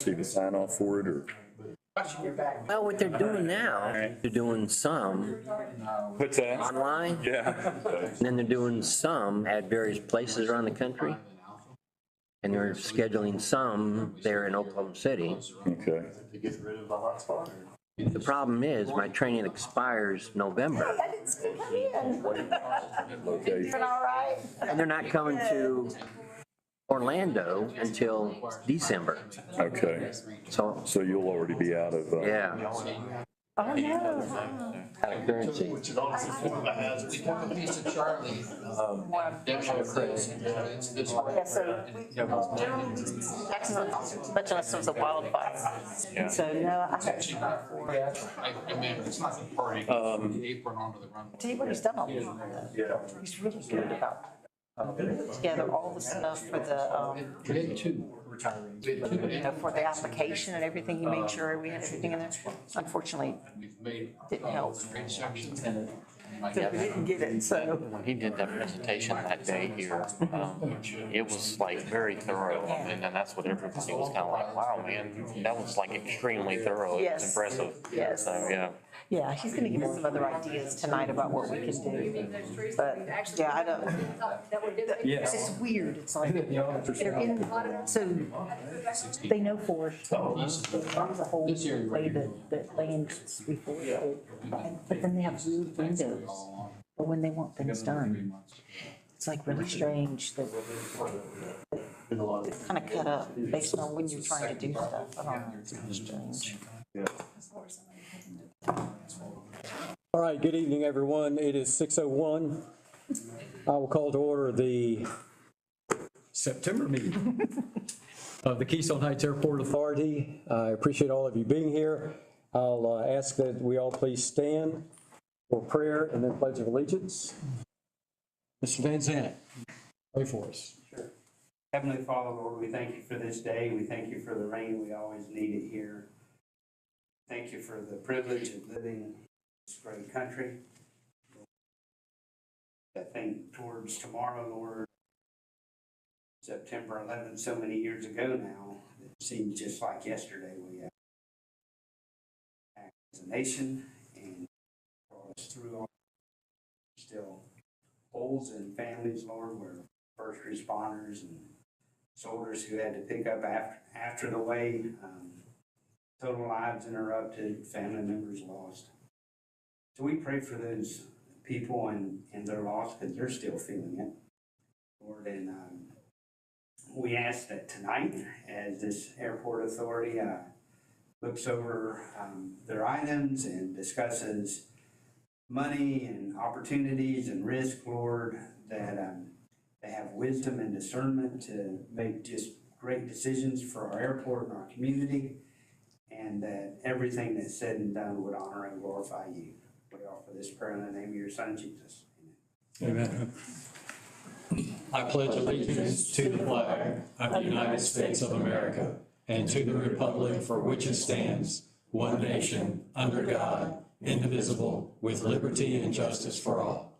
See the sign off for it, or? Well, what they're doing now, they're doing some What's that? online, Yeah. and then they're doing some at various places around the country. And they're scheduling some there in Oklahoma City. Okay. The problem is my training expires November. I didn't see you come in. Okay. Doing all right? And they're not coming to Orlando until December. Okay. So, So you'll already be out of. yeah, Oh, no. out of currency. Which is also one that has, we took a piece of Charlie. Yeah, so Jackson mentioned us was a wildfire. Yeah. So, no, I Actually not for, I mean, it's not the party, it's the apron onto the runway. tell you what he's done all this. He's really good about putting together all the stuff for the, We had two retirees. We had two. you know, for the application and everything. He made sure we had everything in there. Unfortunately, We've made didn't help. straight sections. We didn't get it, so. When he did that presentation that day here, it was like very thorough. And then that's what everybody was kind of like, wow, man, that was like extremely thorough. It was Yes. impressive. Yes. So, yeah. Yeah, he's gonna give us some other ideas tonight about what we can do. But, yeah, I don't, it's weird, it's like, they're in, so, they know forest. There's a whole way that land's before, but then they have weird windows for when they want things done. It's like really strange that it's kind of cut up based on when you're trying to do stuff. I don't know, it's kind of strange. All right, good evening, everyone. It is 6:01. I will call to order the September meeting of the Keystone Heights Airport Authority. I appreciate all of you being here. I'll ask that we all please stand for prayer and then pledge of allegiance. Mr. Van Zandt, pray for us. Sure. Heavenly Father, Lord, we thank you for this day. We thank you for the rain. We always need it here. Thank you for the privilege of living in this great country. I think towards tomorrow, Lord, September 11th, so many years ago now, it seems just like yesterday we have as a nation and brought us through all still holes in families, Lord, where first responders and soldiers who had to pick up after the way, total lives interrupted, family members lost. So we pray for those people and their loss because they're still feeling it, Lord. And we ask that tonight, as this airport authority looks over their items and discusses money and opportunities and risk, Lord, that they have wisdom and discernment to make just great decisions for our airport and our community, and that everything that's said and done would honor and glorify you. We offer this prayer in the name of your Son, Jesus. Amen. I pledge allegiance to the flag of the United States of America and to the republic for which it stands, one nation, under God, indivisible, with liberty and justice for all.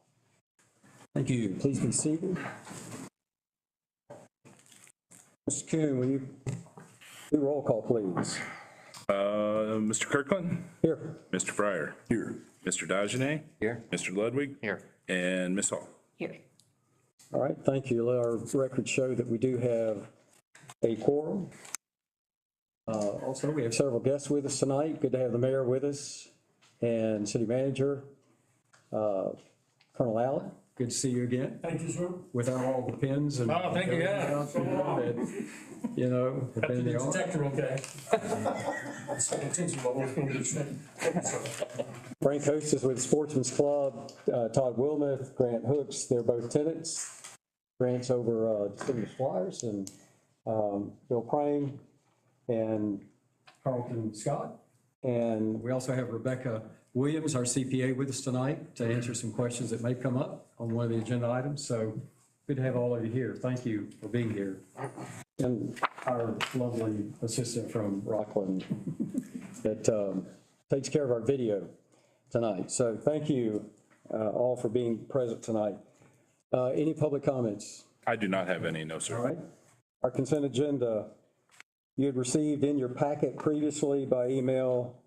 Thank you. Please be seated. Mr. Kuhn, will you do roll call, please? Mr. Kirkland? Here. Mr. Fryer? Here. Mr. Dagenet? Here. Mr. Ludwig? Here. And Ms. Hall? Here. All right, thank you. Let our records show that we do have a quorum. Also, we have several guests with us tonight. Good to have the mayor with us and city manager, Colonel Allen. Good to see you again. Thank you, sir. Without all the pins and. Oh, thank you, yeah. Have been in the office. Detector, okay. It's intentional, but we're going to do it. Frank Host is with Sportsman's Club, Todd Wilmuth, Grant Hooks, they're both tenants. Grant's over City of Flyers, and Bill Prang and Carlton Scott. And we also have Rebecca Williams, our CPA, with us tonight to answer some questions that may come up on one of the agenda items. So good to have all of you here. Thank you for being here. And our lovely assistant from Rockland that takes care of our video tonight. So thank you all for being present tonight. Any public comments? I do not have any, no, sir. All right. Our consent agenda, You had received in your packet previously by email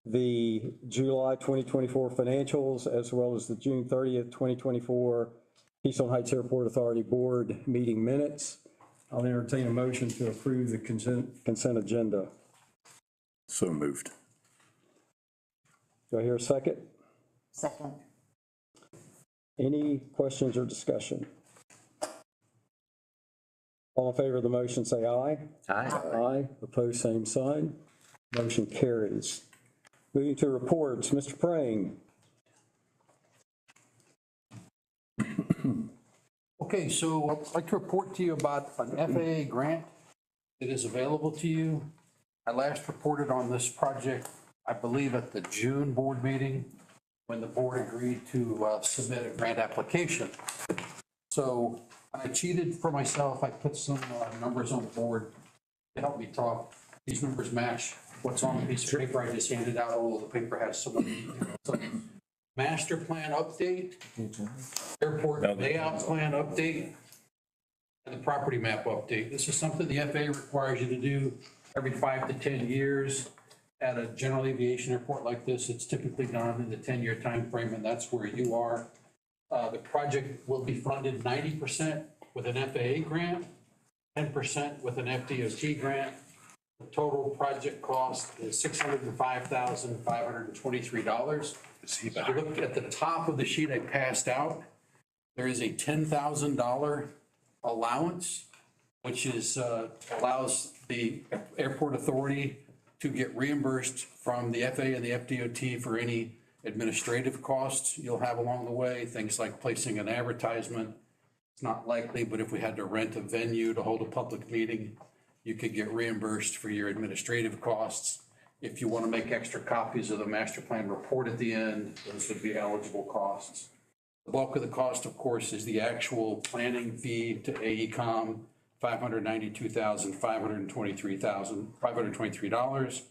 the July 2024 financials, as well as the June 30th, 2024 Keystone Heights Airport Authority Board meeting minutes. I'll entertain a motion to approve the consent agenda. So moved. Do I hear a second? Second. Any questions or discussion? All in favor of the motion, say aye. Aye. Aye. Opposed, same sign. Motion carries. Moving to reports, Mr. Prang. Okay, so I'd like to report to you about an FAA grant that is available to you. I last reported on this project, I believe, at the June board meeting, when the board agreed to submit a grant application. So I cheated for myself. I put some numbers on the board to help me talk. These numbers match what's on the piece of paper I just handed out, although the paper has some details. So, master plan update, airport layout plan update, and the property map update. This is something the FAA requires you to do every 5 to 10 years. At a general aviation airport like this, it's typically done in the 10-year time frame, and that's where you are. The project will be funded 90% with an FAA grant, 10% with an FDOT grant. The total project cost is $605,523. If you look at the top of the sheet I passed out, there is a $10,000 allowance, which is allows the airport authority to get reimbursed from the FAA and the FDOT for any administrative costs you'll have along the way, things like placing an advertisement. It's not likely, but if we had to rent a venue to hold a public meeting, you could get reimbursed for your administrative costs. If you want to make extra copies of the master plan report at the end, those would be eligible costs. The bulk of the cost, of course, is the actual planning fee to AECom, $592,523.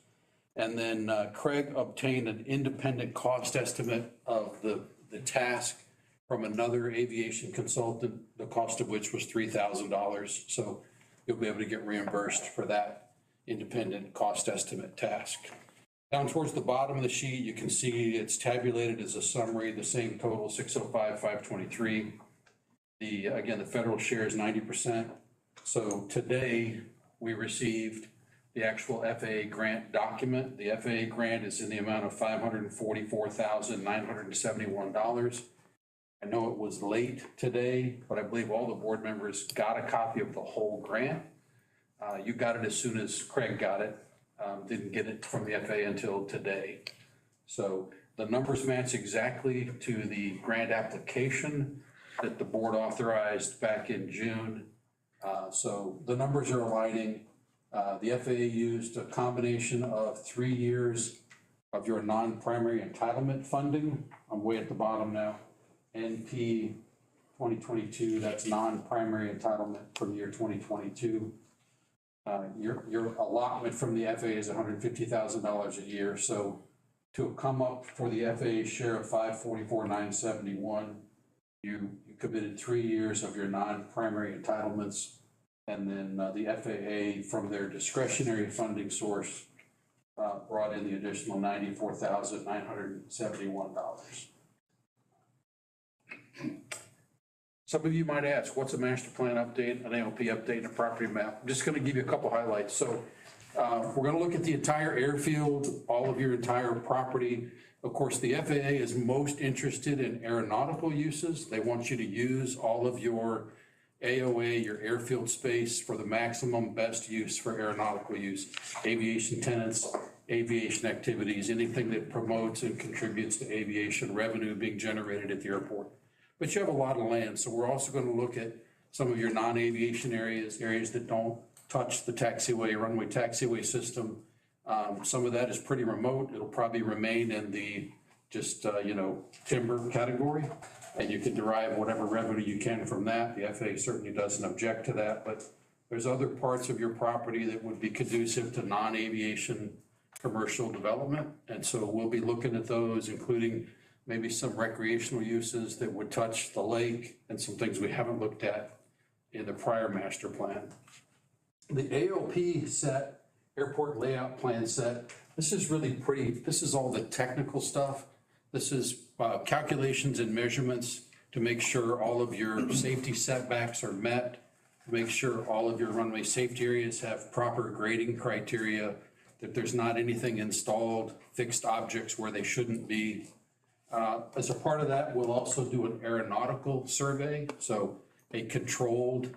And then Craig obtained an independent cost estimate of the task from another aviation consultant, the cost of which was $3,000. So you'll be able to get reimbursed for that independent cost estimate task. Down towards the bottom of the sheet, you can see it's tabulated as a summary, the same total, 605,523. Again, the federal share is 90%. So today we received the actual FAA grant document. The FAA grant is in the amount of $544,971. I know it was late today, but I believe all the board members got a copy of the whole grant. You got it as soon as Craig got it. Didn't get it from the FAA until today. So the numbers match exactly to the grant application that the board authorized back in June. So the numbers are aligning. The FAA used a combination of 3 years of your non-primary entitlement funding. I'm way at the bottom now. NP 2022, that's non-primary entitlement from year 2022. Your allotment from the FAA is $150,000 a year. So to come up for the FAA share of $544,971, you committed 3 years of your non-primary entitlements. And then the FAA, from their discretionary funding source, brought in the additional $94,971. Some of you might ask, what's a master plan update, an ALP update, and a property map? I'm just going to give you a couple highlights. So we're going to look at the entire airfield, all of your entire property. Of course, the FAA is most interested in aeronautical uses. They want you to use all of your AOA, your airfield space, for the maximum best use for aeronautical use. Aviation tenants, aviation activities, anything that promotes and contributes to aviation revenue being generated at the airport. But you have a lot of land, so we're also going to look at some of your non-aviation areas, areas that don't touch the taxiway, runway taxiway system. Some of that is pretty remote. It'll probably remain in the just, timber category, and you can derive whatever revenue you can from that. The FAA certainly doesn't object to that, but there's other parts of your property that would be conducive to non-aviation commercial development. And so we'll be looking at those, including maybe some recreational uses that would touch the lake and some things we haven't looked at in the prior master plan. The AOP set, airport layout plan set, this is really pretty, this is all the technical stuff. This is calculations and measurements to make sure all of your safety setbacks are met, to make sure all of your runway safety areas have proper grading criteria, that there's not anything installed, fixed objects where they shouldn't be. As a part of that, we'll also do an aeronautical survey, so a controlled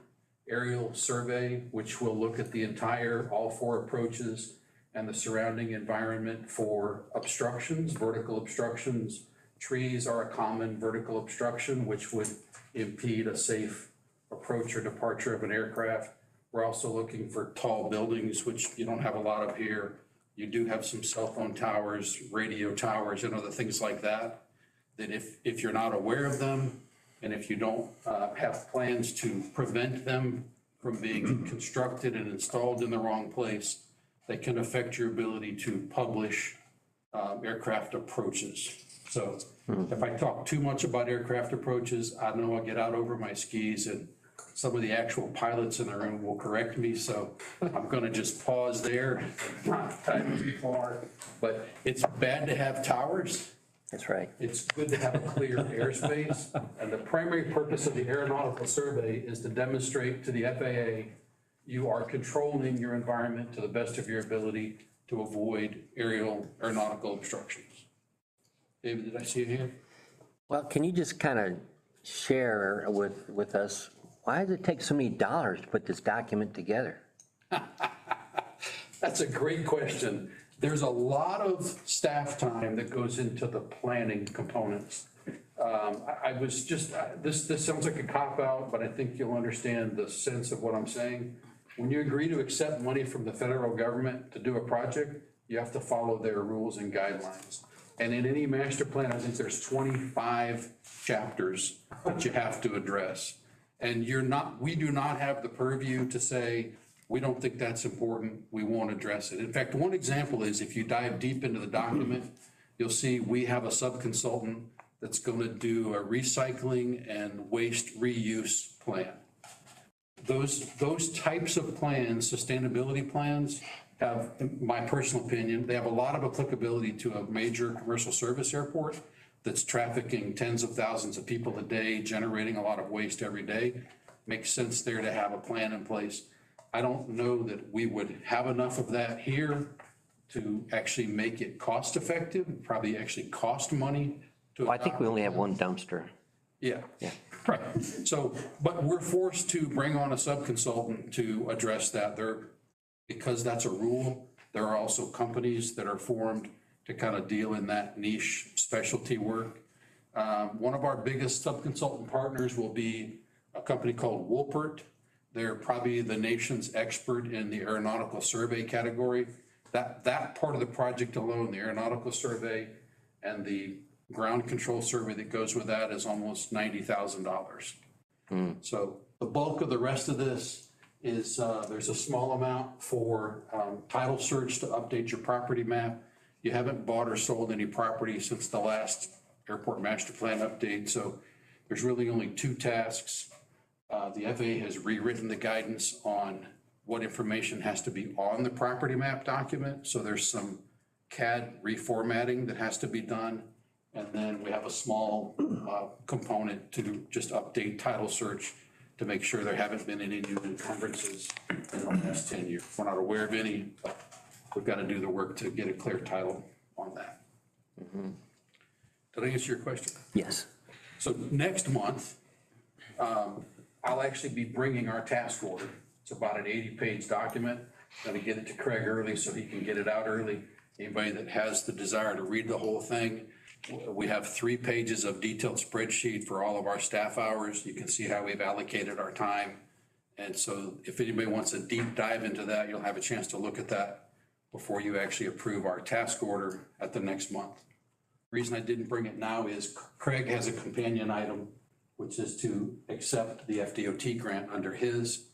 aerial survey, which will look at the entire, all four approaches and the surrounding environment for obstructions, vertical obstructions. Trees are a common vertical obstruction, which would impede a safe approach or departure of an aircraft. We're also looking for tall buildings, which you don't have a lot of here. You do have some cell phone towers, radio towers, and other things like that, that if you're not aware of them, and if you don't have plans to prevent them from being constructed and installed in the wrong place, they can affect your ability to publish aircraft approaches. So if I talk too much about aircraft approaches, I know I'll get out over my skis, and some of the actual pilots in the room will correct me, so I'm gonna just pause there, not dive too far. But it's bad to have towers. That's right. It's good to have a clear airspace, and the primary purpose of the aeronautical survey is to demonstrate to the FAA you are controlling your environment to the best of your ability to avoid aeronautical obstructions. David, did I see a hand? Well, can you just kind of share with us, why does it take so many dollars to put this document together? That's a great question. There's a lot of staff time that goes into the planning components. I was just, this sounds like a cop-out, but I think you'll understand the sense of what I'm saying. When you agree to accept money from the federal government to do a project, you have to follow their rules and guidelines. And in any master plan, I think there's 25 chapters that you have to address. And we do not have the purview to say, we don't think that's important, we won't address it. In fact, one example is if you dive deep into the document, you'll see we have a sub-consultant that's going to do a recycling and waste reuse plan. Those types of plans, sustainability plans, have, in my personal opinion, they have a lot of applicability to a major commercial service airport that's trafficking tens of thousands of people a day, generating a lot of waste every day. Makes sense there to have a plan in place. I don't know that we would have enough of that here to actually make it cost effective, probably actually cost money to. Well, I think we only have one dumpster. Yeah, right. So, but we're forced to bring on a sub-consultant to address that. Because that's a rule, there are also companies that are formed to kind of deal in that niche specialty work. One of our biggest sub-consultant partners will be a company called Wolpert. They're probably the nation's expert in the aeronautical survey category. That part of the project alone, the aeronautical survey and the ground control survey that goes with that, is almost $90,000. So the bulk of the rest of this is there's a small amount for title search to update your property map. You haven't bought or sold any property since the last airport master plan update, so there's really only two tasks. The FAA has rewritten the guidance on what information has to be on the property map document. So there's some CAD reformatting that has to be done. And then we have a small component to just update title search to make sure there haven't been any new encumbrances in the last 10 years. We're not aware of any, but we've got to do the work to get a clear title on that. Did I answer your question? Yes. So next month, I'll actually be bringing our task order. It's about an 80-page document. I'm gonna get it to Craig early so he can get it out early. Anybody that has the desire to read the whole thing, we have 3 pages of detailed spreadsheet for all of our staff hours. You can see how we've allocated our time. And so if anybody wants a deep dive into that, you'll have a chance to look at that before you actually approve our task order at the next month. Reason I didn't bring it now is Craig has a companion item, which is to accept the FDOT grant under his.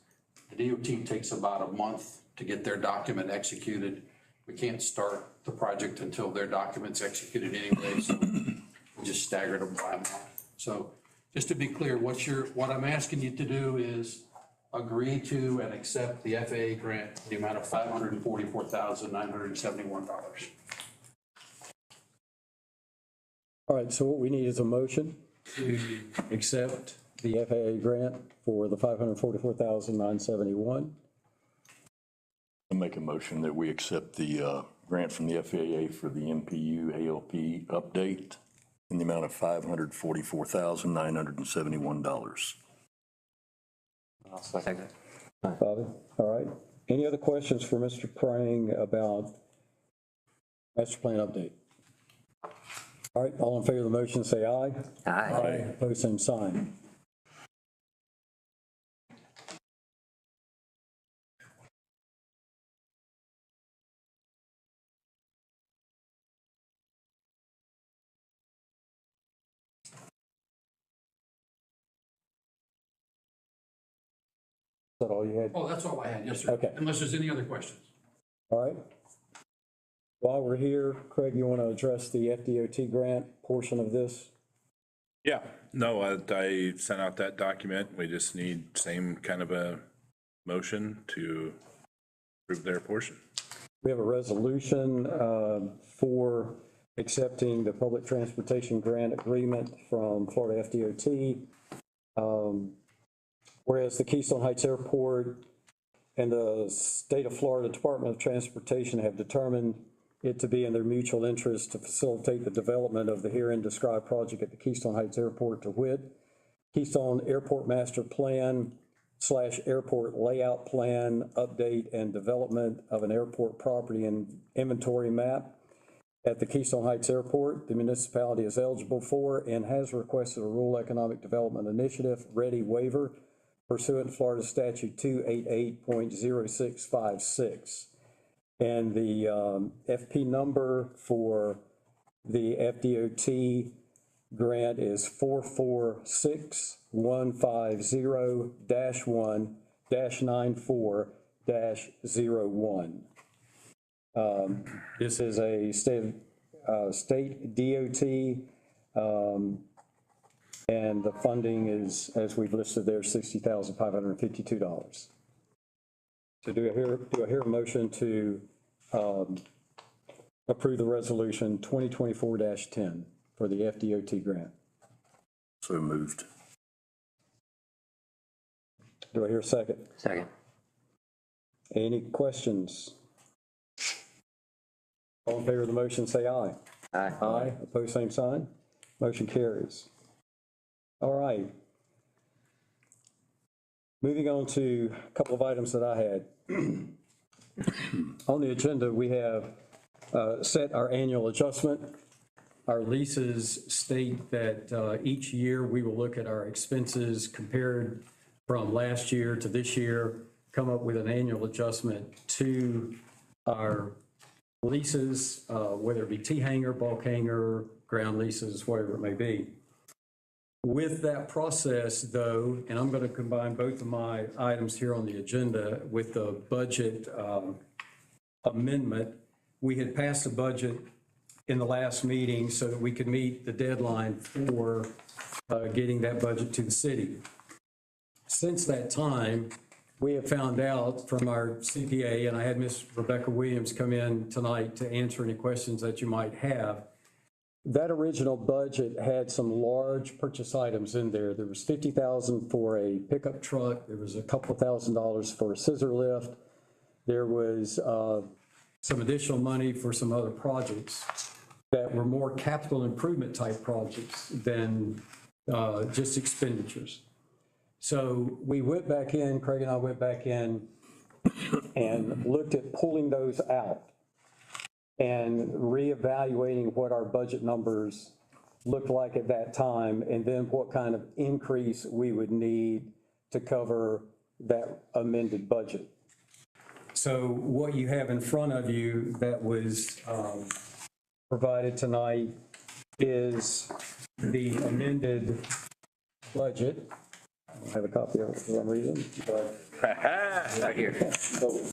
The DOT takes about a month to get their document executed. We can't start the project until their document's executed anyway, so we just staggered them by a month. So just to be clear, what I'm asking you to do is agree to and accept the FAA grant in the amount of $544,971. All right, so what we need is a motion to accept the FAA grant for the $544,971. I make a motion that we accept the grant from the FAA for the MPU ALP update in the amount of $544,971. I'll second. Bobby, all right. Any other questions for Mr. Prang about master plan update? All right, all in favor of the motion, say aye. Aye. Opposed, same sign. Is that all you had? Oh, that's all I had, yes, sir. Okay. Unless there's any other questions. All right. While we're here, Craig, you want to address the FDOT grant portion of this? Yeah, no, I sent out that document. We just need same kind of a motion to approve their portion. We have a resolution for accepting the public transportation grant agreement from Florida FDOT. Whereas the Keystone Heights Airport and the State of Florida Department of Transportation have determined it to be in their mutual interest to facilitate the development of the herein described project at the Keystone Heights Airport, to wit, Keystone Airport Master Plan / Airport Layout Plan, update and development of an airport property and inventory map at the Keystone Heights Airport. The municipality is eligible for and has requested a Rural Economic Development Initiative ready waiver pursuant to Florida Statute 288.0656. And the FP number for the FDOT grant is 446150-1-94-01. This is a state DOT, and the funding is, as we've listed there, $60,552. So do I hear a motion to approve the resolution 2024-10 for the FDOT grant? So moved. Do I hear a second? Second. Any questions? All in favor of the motion, say aye. Aye. Aye. Opposed, same sign. Motion carries. All right. Moving on to a couple of items that I had. On the agenda, we have set our annual adjustment. Our leases state that each year we will look at our expenses compared from last year to this year, come up with an annual adjustment to our leases, whether it be T-hanger, bulk hanger, ground leases, whatever it may be. With that process, though, and I'm going to combine both of my items here on the agenda with the budget amendment. We had passed a budget in the last meeting so that we could meet the deadline for getting that budget to the city. Since that time, we have found out from our CPA, and I had Ms. Rebecca Williams come in tonight to answer any questions that you might have. That original budget had some large purchase items in there. There was $50,000 for a pickup truck. There was a couple of $1,000s for a scissor lift. There was some additional money for some other projects that were more capital improvement type projects than just expenditures. So we went back in, Craig and I went back in and looked at pulling those out and reevaluating what our budget numbers looked like at that time, and then what kind of increase we would need to cover that amended budget. So what you have in front of you that was provided tonight is the amended budget. I don't have a copy of it for some reason, but Right here. so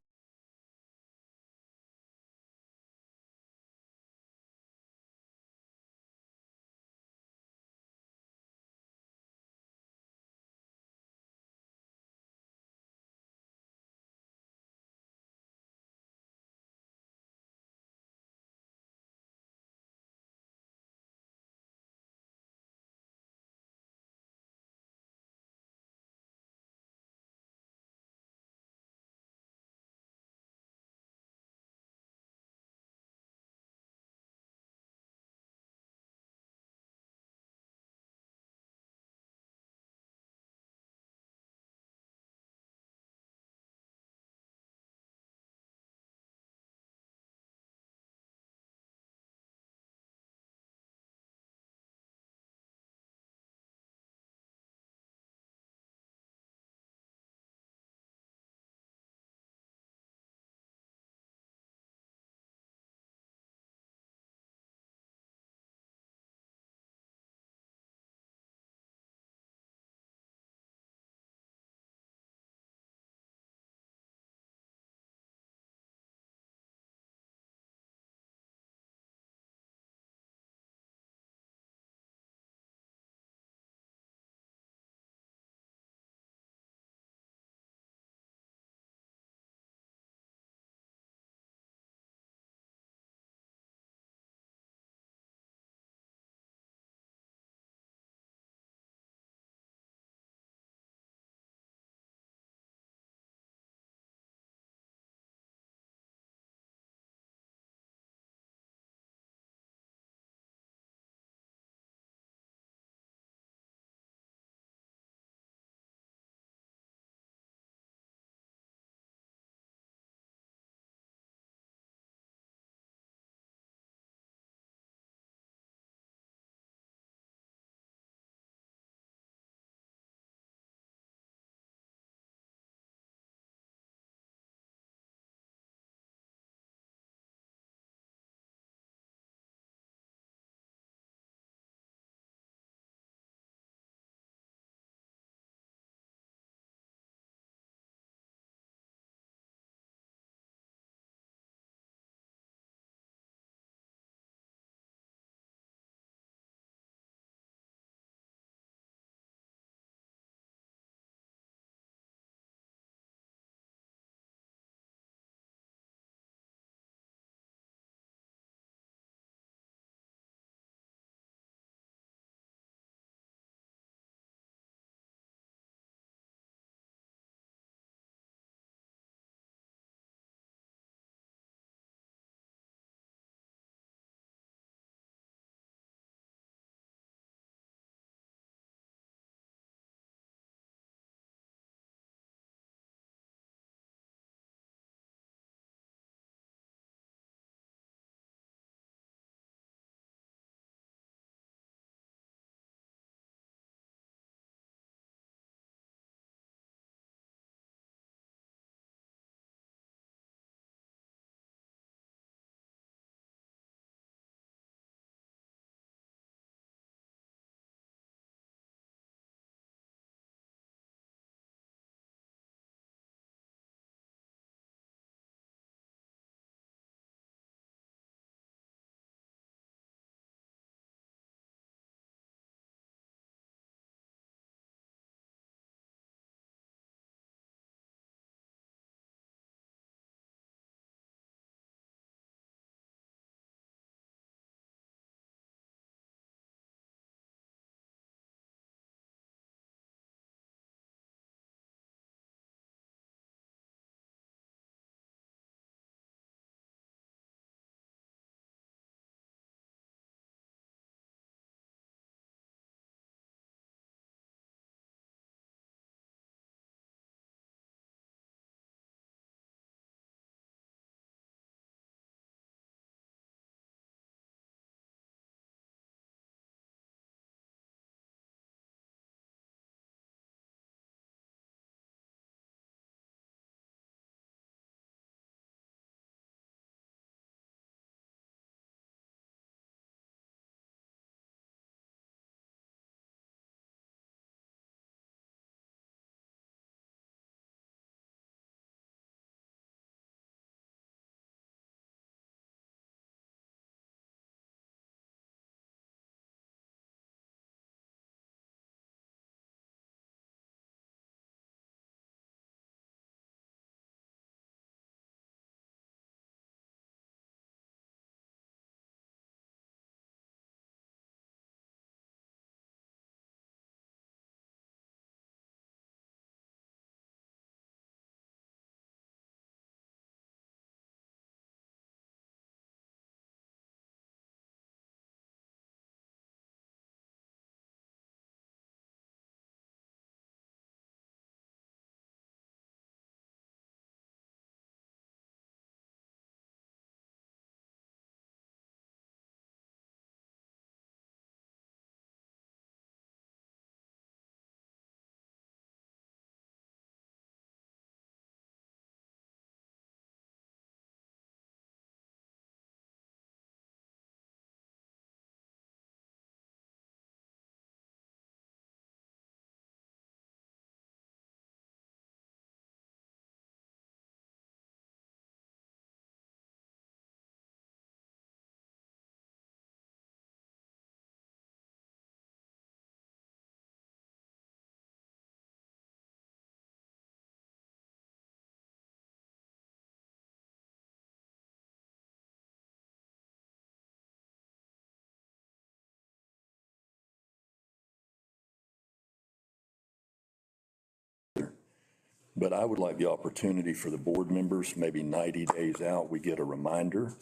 But I would like the opportunity for the board members, maybe 90 days out, we get a reminder.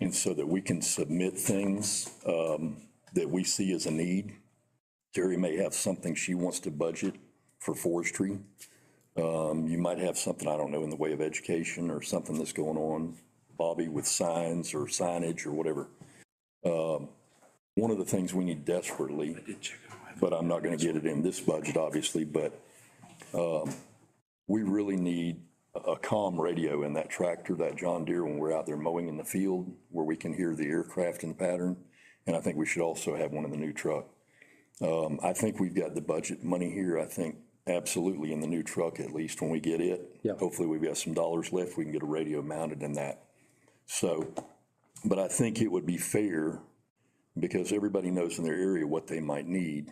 And so that we can submit things that we see as a need. Terry may have something she wants to budget for forestry. You might have something, I don't know, in the way of education or something that's going on, Bobby, with signs or signage or whatever. One of the things we need desperately, but I'm not going to get it in this budget, obviously, but we really need a comm radio in that tractor, that John Deere, when we're out there mowing in the field, where we can hear the aircraft and the pattern. And I think we should also have one in the new truck. I think we've got the budget money here. I think absolutely in the new truck, at least when we get it. Yeah. Hopefully we've got some dollars left. We can get a radio mounted in that. So, but I think it would be fair because everybody knows in their area what they might need.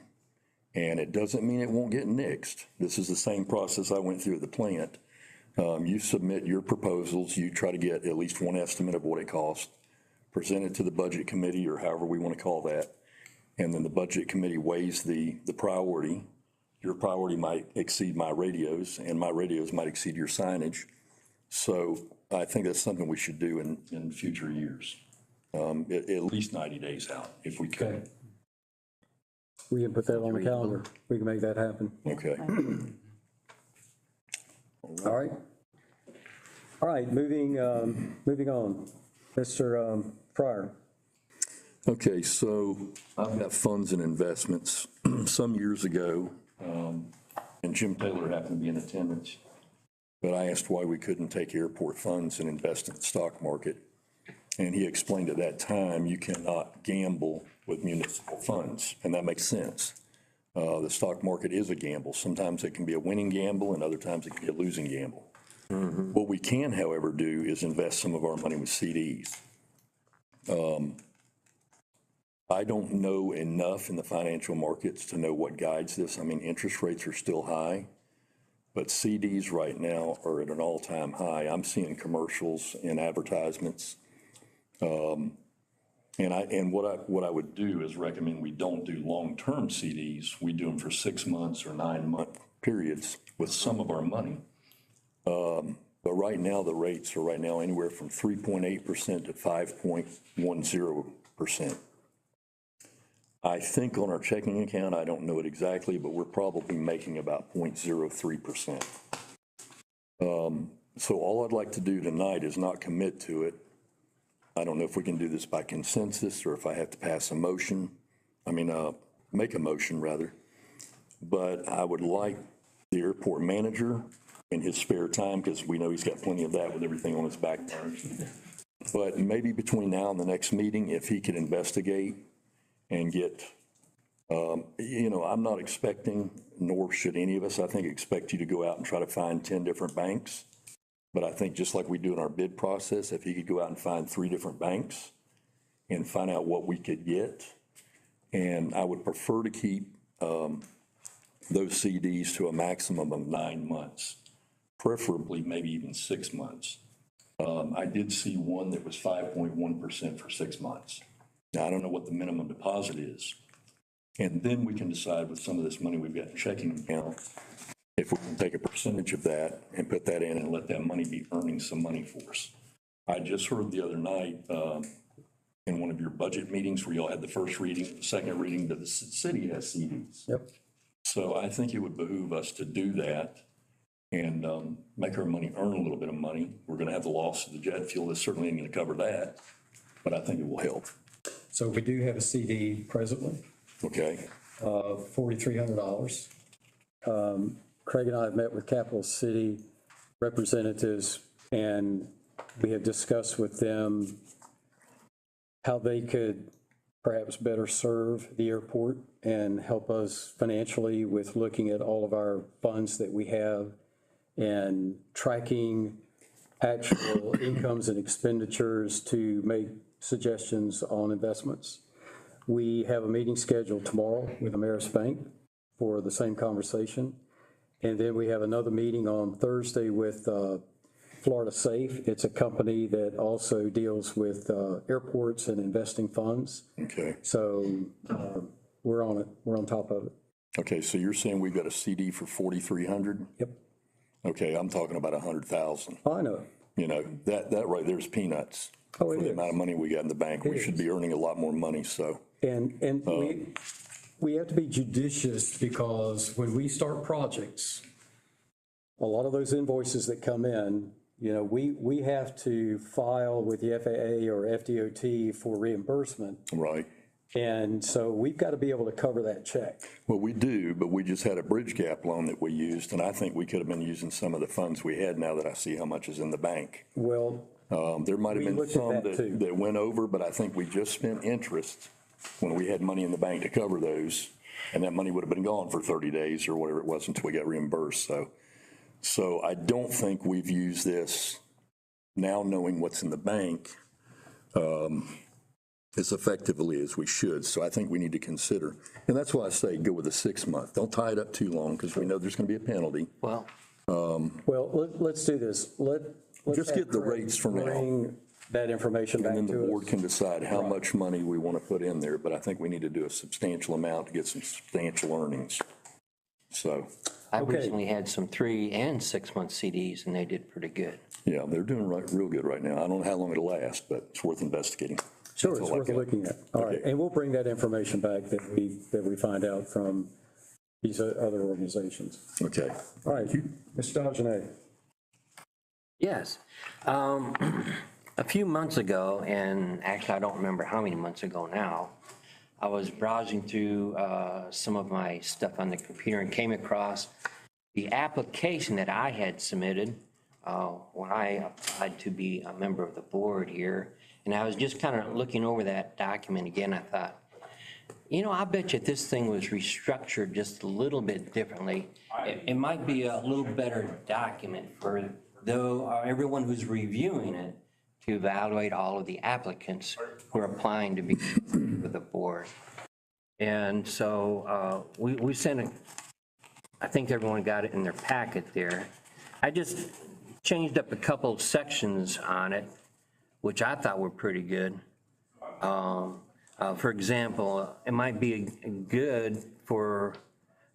And it doesn't mean it won't get nixed. This is the same process I went through at the plant. You submit your proposals, you try to get at least one estimate of what it costs, present it to the budget committee or however we want to call that. And then the budget committee weighs the priority. Your priority might exceed my radios and my radios might exceed your signage. So I think that's something we should do in future years. At least 90 days out if we could. Okay. We can put that on the calendar. We can make that happen. Okay. All right. All right, moving on. Mr. Fryer. Okay, so I've got funds and investments. Some years ago, and Jim Taylor happened to be in attendance, but I asked why we couldn't take airport funds and invest in the stock market. And he explained at that time, you cannot gamble with municipal funds, and that makes sense. The stock market is a gamble. Sometimes it can be a winning gamble, and other times it can be a losing gamble. What we can, however, do is invest some of our money with CDs. I don't know enough in the financial markets to know what guides this. I mean, interest rates are still high, but CDs right now are at an all-time high. I'm seeing commercials and advertisements. And what I would do is recommend we don't do long-term CDs. We do them for 6 months or 9-month periods with some of our money. But right now, the rates are anywhere from 3.8% to 5.10%. I think on our checking account, I don't know it exactly, but we're probably making about 0.03%. So all I'd like to do tonight is not commit to it. I don't know if we can do this by consensus or if I have to pass a motion. Make a motion rather. But I would like the airport manager in his spare time, because we know he's got plenty of that with everything on his back burner. But maybe between now and the next meeting, if he could investigate and get, I'm not expecting, nor should any of us, I think, expect you to go out and try to find 10 different banks. But I think just like we do in our bid process, if he could go out and find 3 different banks and find out what we could get. And I would prefer to keep those CDs to a maximum of 9 months, preferably maybe even 6 months. I did see one that was 5.1% for 6 months. Now, I don't know what the minimum deposit is. And then we can decide with some of this money we've got in checking account, if we can take a percentage of that and put that in and let that money be earning some money for us. I just heard the other night in one of your budget meetings where y'all had the first reading, the second reading, that the city has CDs. Yep. So I think it would behoove us to do that and make our money earn a little bit of money. We're going to have the loss of the jet fuel. That's certainly ain't going to cover that, but I think it will help. So we do have a CD presently, Okay. $4,300. Craig and I have met with Capital City representatives, and we have discussed with them how they could perhaps better serve the airport and help us financially with looking at all of our funds that we have and tracking actual incomes and expenditures to make suggestions on investments. We have a meeting scheduled tomorrow with Ameris Bank for the same conversation. And then we have another meeting on Thursday with Florida Safe. It's a company that also deals with airports and investing funds. Okay. So we're on it. We're on top of it. Okay, so you're saying we've got a CD for 4,300? Yep. Okay, I'm talking about 100,000. I know. You know, that right there's peanuts. Oh, For it the is. amount of money we got in the bank. We It should is. be earning a lot more money, so. And we have to be judicious because when we start projects, a lot of those invoices that come in, you know, we have to file with the FAA or FDOT for reimbursement. Right. And so we've got to be able to cover that check. Well, we do, but we just had a bridge gap loan that we used, and I think we could have been using some of the funds we had now that I see how much is in the bank. Well, There might have We been looked at some that too. that went over, but I think we just spent interest when we had money in the bank to cover those, and that money would have been gone for 30 days or whatever it was until we got reimbursed. So I don't think we've used this now knowing what's in the bank as effectively as we should. So I think we need to consider, and that's why I say go with a 6 month. Don't tie it up too long because we know there's going to be a penalty. Well, let's do this. Let's Just have get the Craig rates for now. Bring that information back And then to the us. board can decide how much money we want to put in there, but I think we need to do a substantial amount to get some substantial earnings. So, I've Okay. recently had some 3 and 6 month CDs and they did pretty good. yeah, they're doing real good right now. I don't know how long it'll last, but it's worth investigating. Sure, That's it's all I worth got. looking at. All right, Okay. and we'll bring that information back that we find out from these other organizations. Okay. All right, Mr. Dagenet. Yes. A few months ago, and actually I don't remember how many months ago now, I was browsing through some of my stuff on the computer and came across the application that I had submitted when I applied to be a member of the board here. And I was just kind of looking over that document again. I thought, you know, I bet you if this thing was restructured just a little bit differently, it might be a little better document for everyone who's reviewing it to evaluate all of the applicants who are applying to be with the board. And so we sent I think everyone got it in their packet there. I just changed up a couple of sections on it, which I thought were pretty good. For example, it might be good to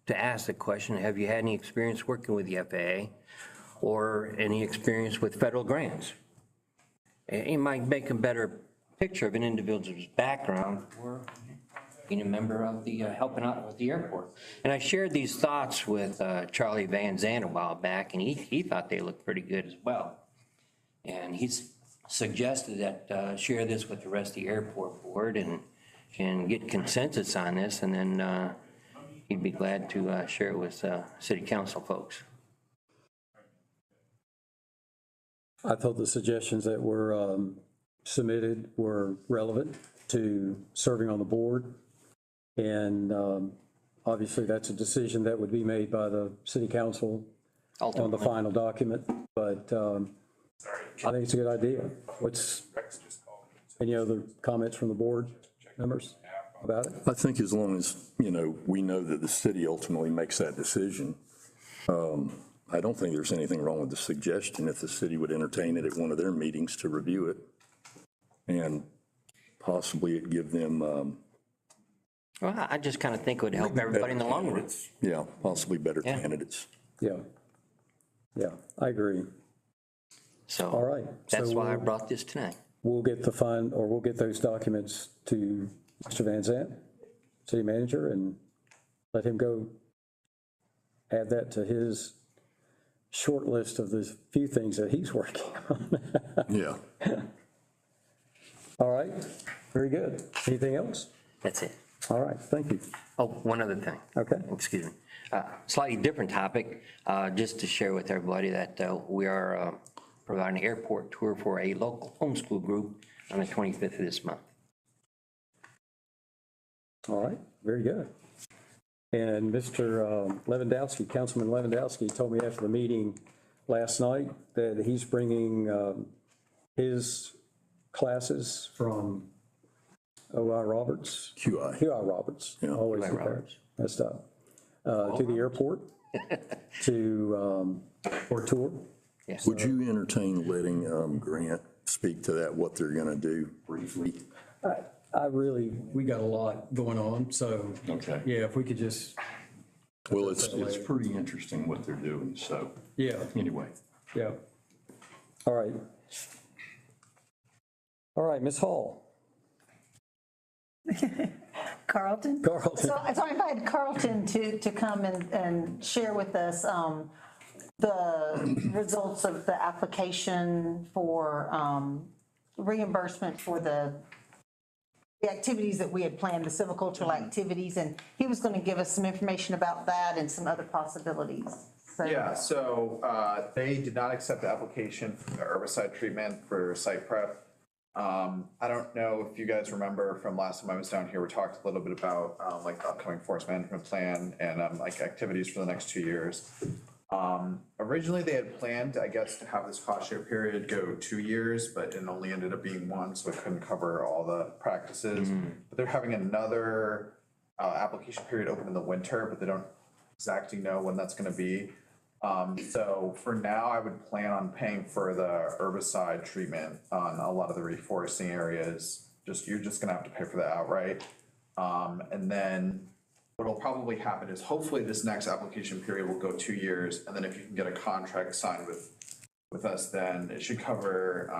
ask the question, have you had any experience working with the FAA or any experience with federal grants? It might make a better picture of an individual's background for being a member of the, helping out with the airport. And I shared these thoughts with Charlie Van Zandt a while back, and he thought they looked pretty good as well. And he's suggested that share this with the rest of the airport board and get consensus on this, and then he'd be glad to share it with city council folks. I thought the suggestions that were submitted were relevant to serving on the board. And obviously, that's a decision that would be made by the city council on the Ultimately. final document. But I think it's a good idea. Any other comments from the board members about it? I think as long as, you know, we know that the city ultimately makes that decision, I don't think there's anything wrong with the suggestion if the city would entertain it at one of their meetings to review it and possibly give them, Well, I just kind of think it would help everybody in the long run. yeah, possibly better Yeah. candidates. Yeah. Yeah, I agree. So. All right. That's So why I we'll- brought this tonight. We'll get we'll get those documents to Mr. Van Zandt, city manager, and let him go add that to his short list of the few things that he's working on. Yeah. All right, very good. Anything else? That's it. All right, thank you. Oh, one other thing. Okay. Excuse me. Slightly different topic, just to share with everybody that we are providing an airport tour for a local homeschool group on the 25th of this month. All right, very good. And Mr. Lewandowski, Councilman Lewandowski, told me after the meeting last night that he's bringing his classes from O.I. Roberts. QI. QI Roberts. Yeah. Always QI get that Roberts. messed up. To the airport for a tour. Yes. Would you entertain letting Grant speak to that, what they're going to do briefly? We got a lot going on, so. Okay. Yeah, if we could just Well, it's pretty interesting what they're doing, so, Yeah, anyway. yeah. All right. All right, Ms. Hall. Carlton? Carlton. So I invited Carlton to come and share with us the results of the application for reimbursement for the activities that we had planned, the silvicultural activities, and he was going to give us some information about that and some other possibilities. So- Yeah, so they did not accept the application for the herbicide treatment for site prep. I don't know if you guys remember from last time I was down here, we talked a little bit about like the upcoming forest management plan and like activities for the next 2 years. Originally they had planned, I guess, to have this cost share period go 2 years, but it only ended up being one, so it couldn't cover all the practices. But they're having another application period open in the winter, but they don't exactly know when that's gonna be. So for now, I would plan on paying for the herbicide treatment on a lot of the reforesting areas. You're just gonna have to pay for that outright. And then what'll probably happen is hopefully this next application period will go 2 years. And then if you can get a contract signed with us, then it should cover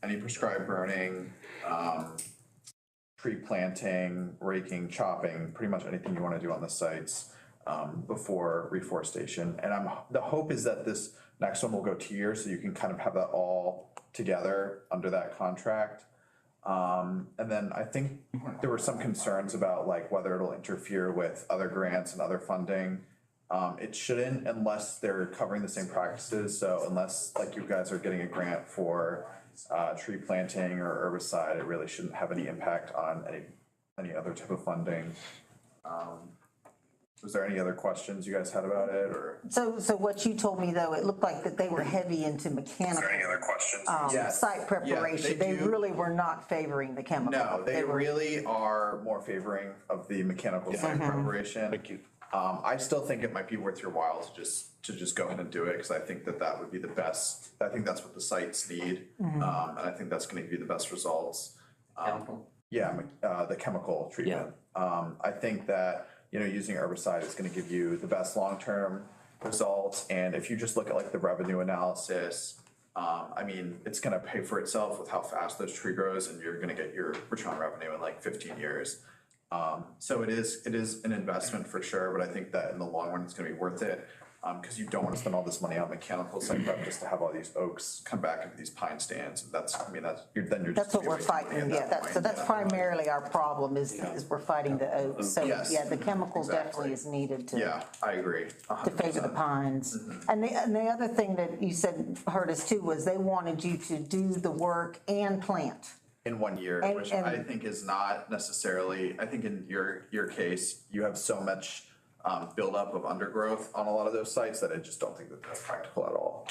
any prescribed burning, tree planting, raking, chopping, pretty much anything you wanna do on the sites. Before reforestation. And the hope is that this next one will go 2 years, so you can kind of have that all together under that contract. And then I think there were some concerns about like whether it'll interfere with other grants and other funding. It shouldn't unless they're covering the same practices. So unless like you guys are getting a grant for tree planting or herbicide, it really shouldn't have any impact on any other type of funding. Was there any other questions you guys had about it, or? So what you told me, though, it looked like that they were heavy into mechanical. Is there any other questions? Yes. Site preparation. they They do. really were not favoring the chemical. No, they were- really are more favoring of the mechanical site preparation. Thank you. I still think it might be worth your while to just go ahead and do it, because I think that would be the best. I think that's what the sites need, and I think that's going to give you the best results. Chemical? Yeah, the chemical treatment. I think that, using herbicide is going to give you the best long-term results. And if you just look at like the revenue analysis, I mean, it's going to pay for itself with how fast those tree grows, and you're going to get your return on revenue in like 15 years. So it is an investment for sure, but I think that in the long run, it's going to be worth it. Because you don't want to spend all this money on mechanical site prep just to have all these oaks come back into these pine stands. That's That's what we're fighting, yeah, so that's primarily our problem is we're fighting the oaks. So, Yes. yeah, the chemical Exactly. definitely is needed to Yeah, I agree. to favor the 100%. pines. And the other thing that you said hurt us too was they wanted you to do the work and plant. In 1 year, And- which and- I think is not necessarily, I think in your case, you have so much buildup of undergrowth on a lot of those sites that I just don't think that that's practical at all.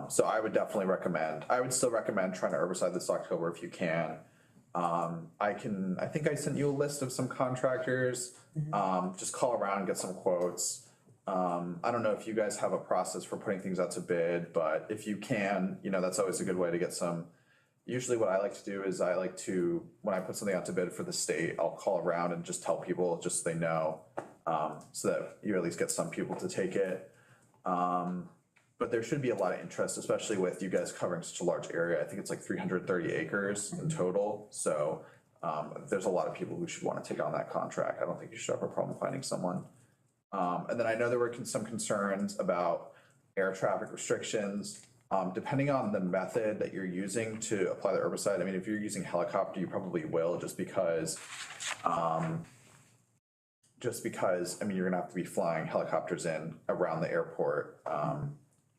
So I would still recommend trying to herbicide this October if you can. I think I sent you a list of some contractors. Just call around, get some quotes. I don't know if you guys have a process for putting things out to bid, but if you can, that's always a good way to get some. Usually what I like to do is when I put something out to bid for the state, I'll call around and just tell people just so they know, so that you at least get some people to take it. But there should be a lot of interest, especially with you guys covering such a large area. I think it's like 330 acres in total. So there's a lot of people who should want to take on that contract. I don't think you should have a problem finding someone. And then I know there were some concerns about air traffic restrictions. Depending on the method that you're using to apply the herbicide, I mean, if you're using helicopter, you probably will, just because, I mean, you're gonna have to be flying helicopters in around the airport.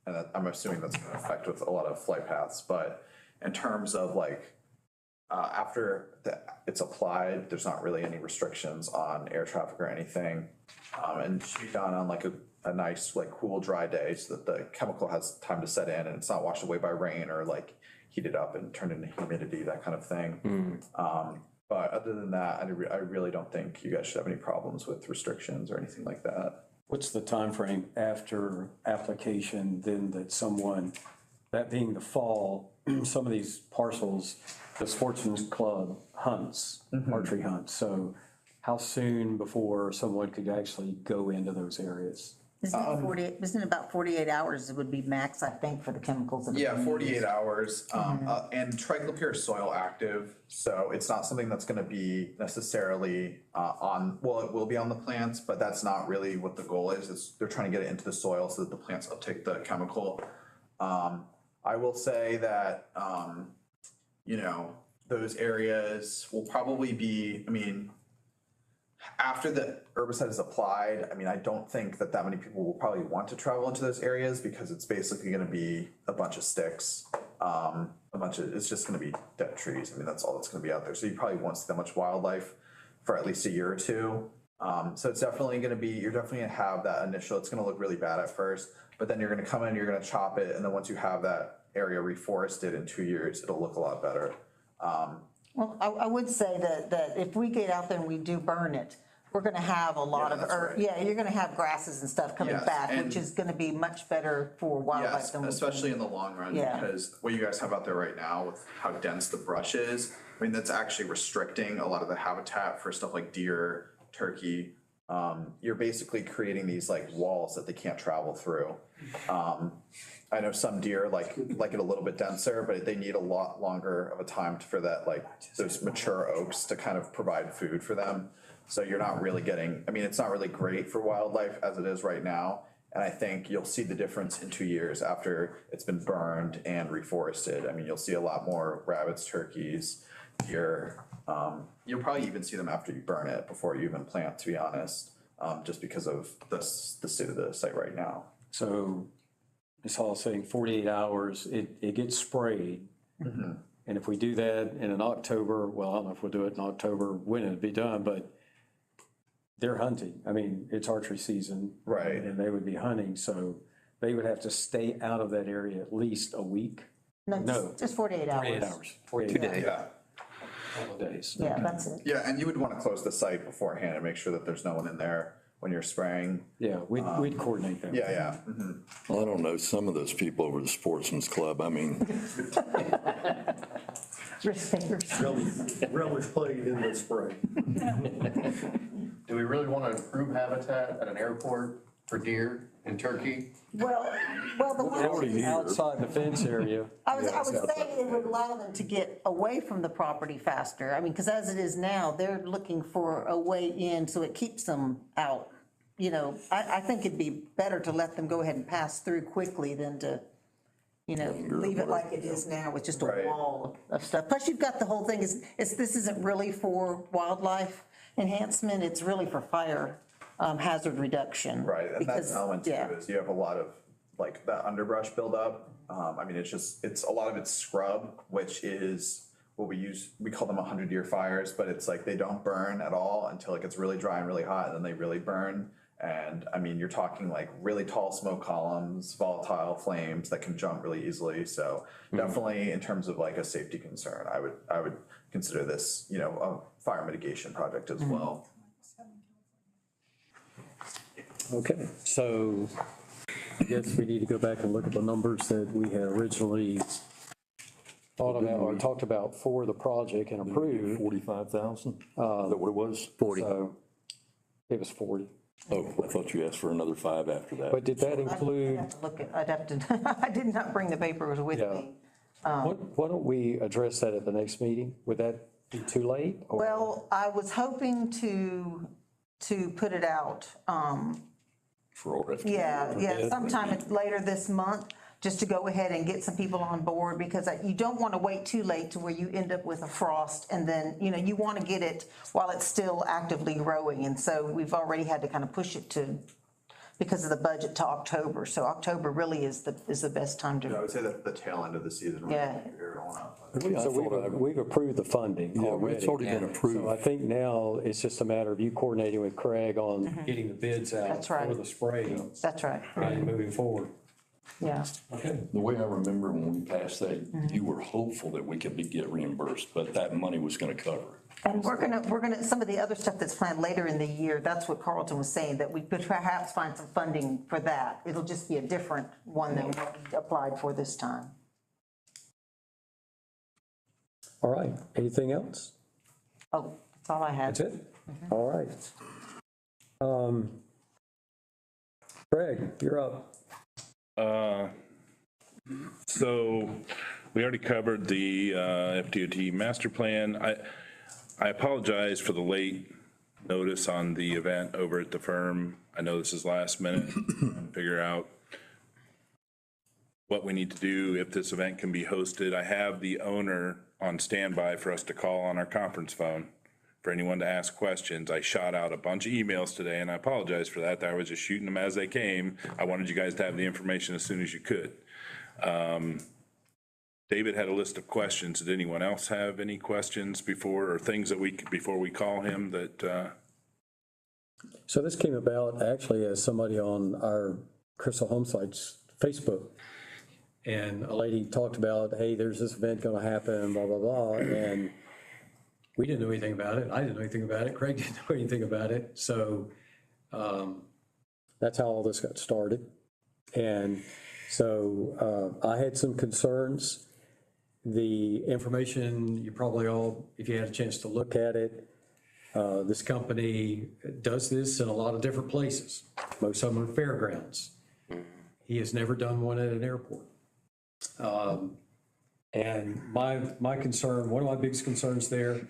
And I'm assuming that's gonna affect with a lot of flight paths, but in terms of like, after it's applied, there's not really any restrictions on air traffic or anything. And it should be done on like a nice, like cool, dry day so that the chemical has time to set in and it's not washed away by rain or like heated up and turned into humidity, that kind of thing. But other than that, I really don't think you guys should have any problems with restrictions or anything like that. What's the time frame after application then that being the fall, some of these parcels, the sportsman's club hunts, archery hunts. So how soon before someone could actually go into those areas? Isn't it about 48 hours would be max, I think, for the chemicals? That are Yeah, being 48 used? hours. And triclopyr is soil active, so it's not something that's gonna be necessarily well, it will be on the plants, but that's not really what the goal is. They're trying to get it into the soil so that the plants uptake the chemical. I will say that, those areas will probably be, after the herbicide is applied, I don't think that many people will probably want to travel into those areas because it's basically gonna be a bunch of sticks. It's just gonna be dead trees. That's all that's gonna be out there. So you probably won't see that much wildlife for at least a year or two. So it's definitely gonna be, you're definitely gonna have that initial, it's gonna look really bad at first, but then you're gonna come in, you're gonna chop it, and then once you have that area reforested in 2 years, it'll look a lot better. Well, I would say that if we get out there and we do burn it, we're gonna have a lot of, that's right. you're gonna have grasses and stuff coming Yes, back, and- which is gonna be much better for wildlife Yes, than we can. especially in the long run, Yeah. because what you guys have out there right now with how dense the brush is, that's actually restricting a lot of the habitat for stuff like deer, turkey. You're basically creating these like walls that they can't travel through. I know some deer like it a little bit denser, but they need a lot longer of a time for that, like those mature oaks to kind of provide food for them. So you're not really getting, it's not really great for wildlife as it is right now. And I think you'll see the difference in 2 years after it's been burned and reforested. You'll see a lot more rabbits, turkeys, deer. You'll probably even see them after you burn it before you even plant, to be honest, just because of the state of the site right now. So Ms. Hall saying 48 hours, it gets sprayed. And if we do that in an October, well, I don't know if we'll do it in October, when it'd be done, but they're hunting. It's archery season. Right. And they would be hunting, so they would have to stay out of that area at least a week. No. Just 48 hours. 48 hours. 48 days. Yeah. Couple of days. Yeah, that's it. Yeah, and you would want to close the site beforehand and make sure that there's no one in there when you're spraying. Yeah, we'd coordinate that. Yeah. Well, I don't know, some of those people over the Sportsman's Club, Risk takers. Relish played in the spray. Do we really want to improve habitat at an airport for deer and turkey? Well, the one. Outside the fence area. I would say it would allow them to get away from the property faster. Because as it is now, they're looking for a way in, so it keeps them out. I think it'd be better to let them go ahead and pass through quickly than to, leave it like it is now with just a Right. wall of stuff. Plus, you've got the whole thing this isn't really for wildlife enhancement, it's really for fire hazard reduction. Right, and that's Because- an element too, yeah. is you have a lot of, like, that underbrush buildup. It's a lot of it's scrub, which is what we call them 100-year fires, but it's like they don't burn at all until it gets really dry and really hot, and then they really burn. And you're talking like really tall smoke columns, volatile flames that can jump really easily. So definitely in terms of like a safety concern, I would consider this, a fire mitigation project as well. Okay, so I guess we need to go back and look at the numbers that we had originally thought about or talked about for the project and approved. 45,000? Is that what it was? 40. So it was 40. Oh, I thought you asked for another 5 after that. But did that include, I'd have to, I did not bring the papers with Yeah. me. why don't we address that at the next meeting? Would that be too late? or- Well, I was hoping to put it out, For RFQ. yeah, sometime later this month, just to go ahead and get some people on board, because you don't want to wait too late to where you end up with a frost, and then, you want to get it while it's still actively growing, and so we've already had to kind of push it because of the budget to October, so October really is the best time I to, would say that the tail end of the season. Yeah. You're going up. Really, I So thought we've approved the funding Yeah, already. it's already been approved. So I think now it's just a matter of you coordinating with Craig on getting the bids out That's right. for the spraying that's right, and moving forward. yeah. The way I remember when we passed that, you were hopeful that we could get reimbursed, but that money was gonna cover. And we're gonna, some of the other stuff that's planned later in the year, that's what Carlton was saying, that we could perhaps find some funding for that. It'll just be a different one than what we applied for this time. All right, anything else? Oh, That's all I had. That's it? All right. Craig, you're up. So we already covered the FDOT master plan. I apologize for the late notice on the event over at the firm. I know this is last minute, figure out what we need to do if this event can be hosted. I have the owner on standby for us to call on our conference phone for anyone to ask questions. I shot out a bunch of emails today, and I apologize for that. I was just shooting them as they came. I wanted you guys to have the information as soon as you could. David had a list of questions. Did anyone else have any questions before, or things that before we call him that? So this came about actually as somebody on our Crystal Homesites Facebook. And a lady talked about, hey, there's this event going to happen, blah, blah, blah. And we didn't know anything about it. I didn't know anything about it. Craig didn't know anything about it. So that's how all this got started. And so I had some concerns. The information, you probably all, if you had a chance to look at it, this company does this in a lot of different places. Most of them are fairgrounds. He has never done one at an airport. And my concern, one of my biggest concerns there,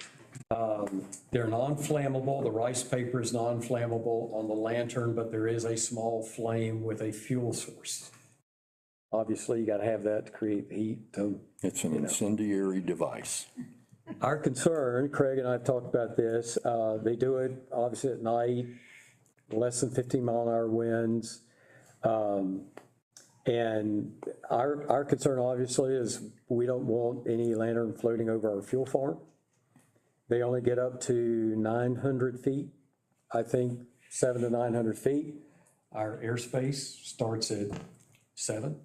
they're non-flammable. The rice paper is non-flammable on the lantern, but there is a small flame with a fuel source. Obviously, you got to have that to create the heat. It's an incendiary device. Our concern, Craig and I have talked about this, they do it obviously at night, less than 15 mile an hour winds. And our concern obviously is we don't want any lantern floating over our fuel farm. They only get up to 900 feet, I think 700 to 900 feet. Our airspace starts at 7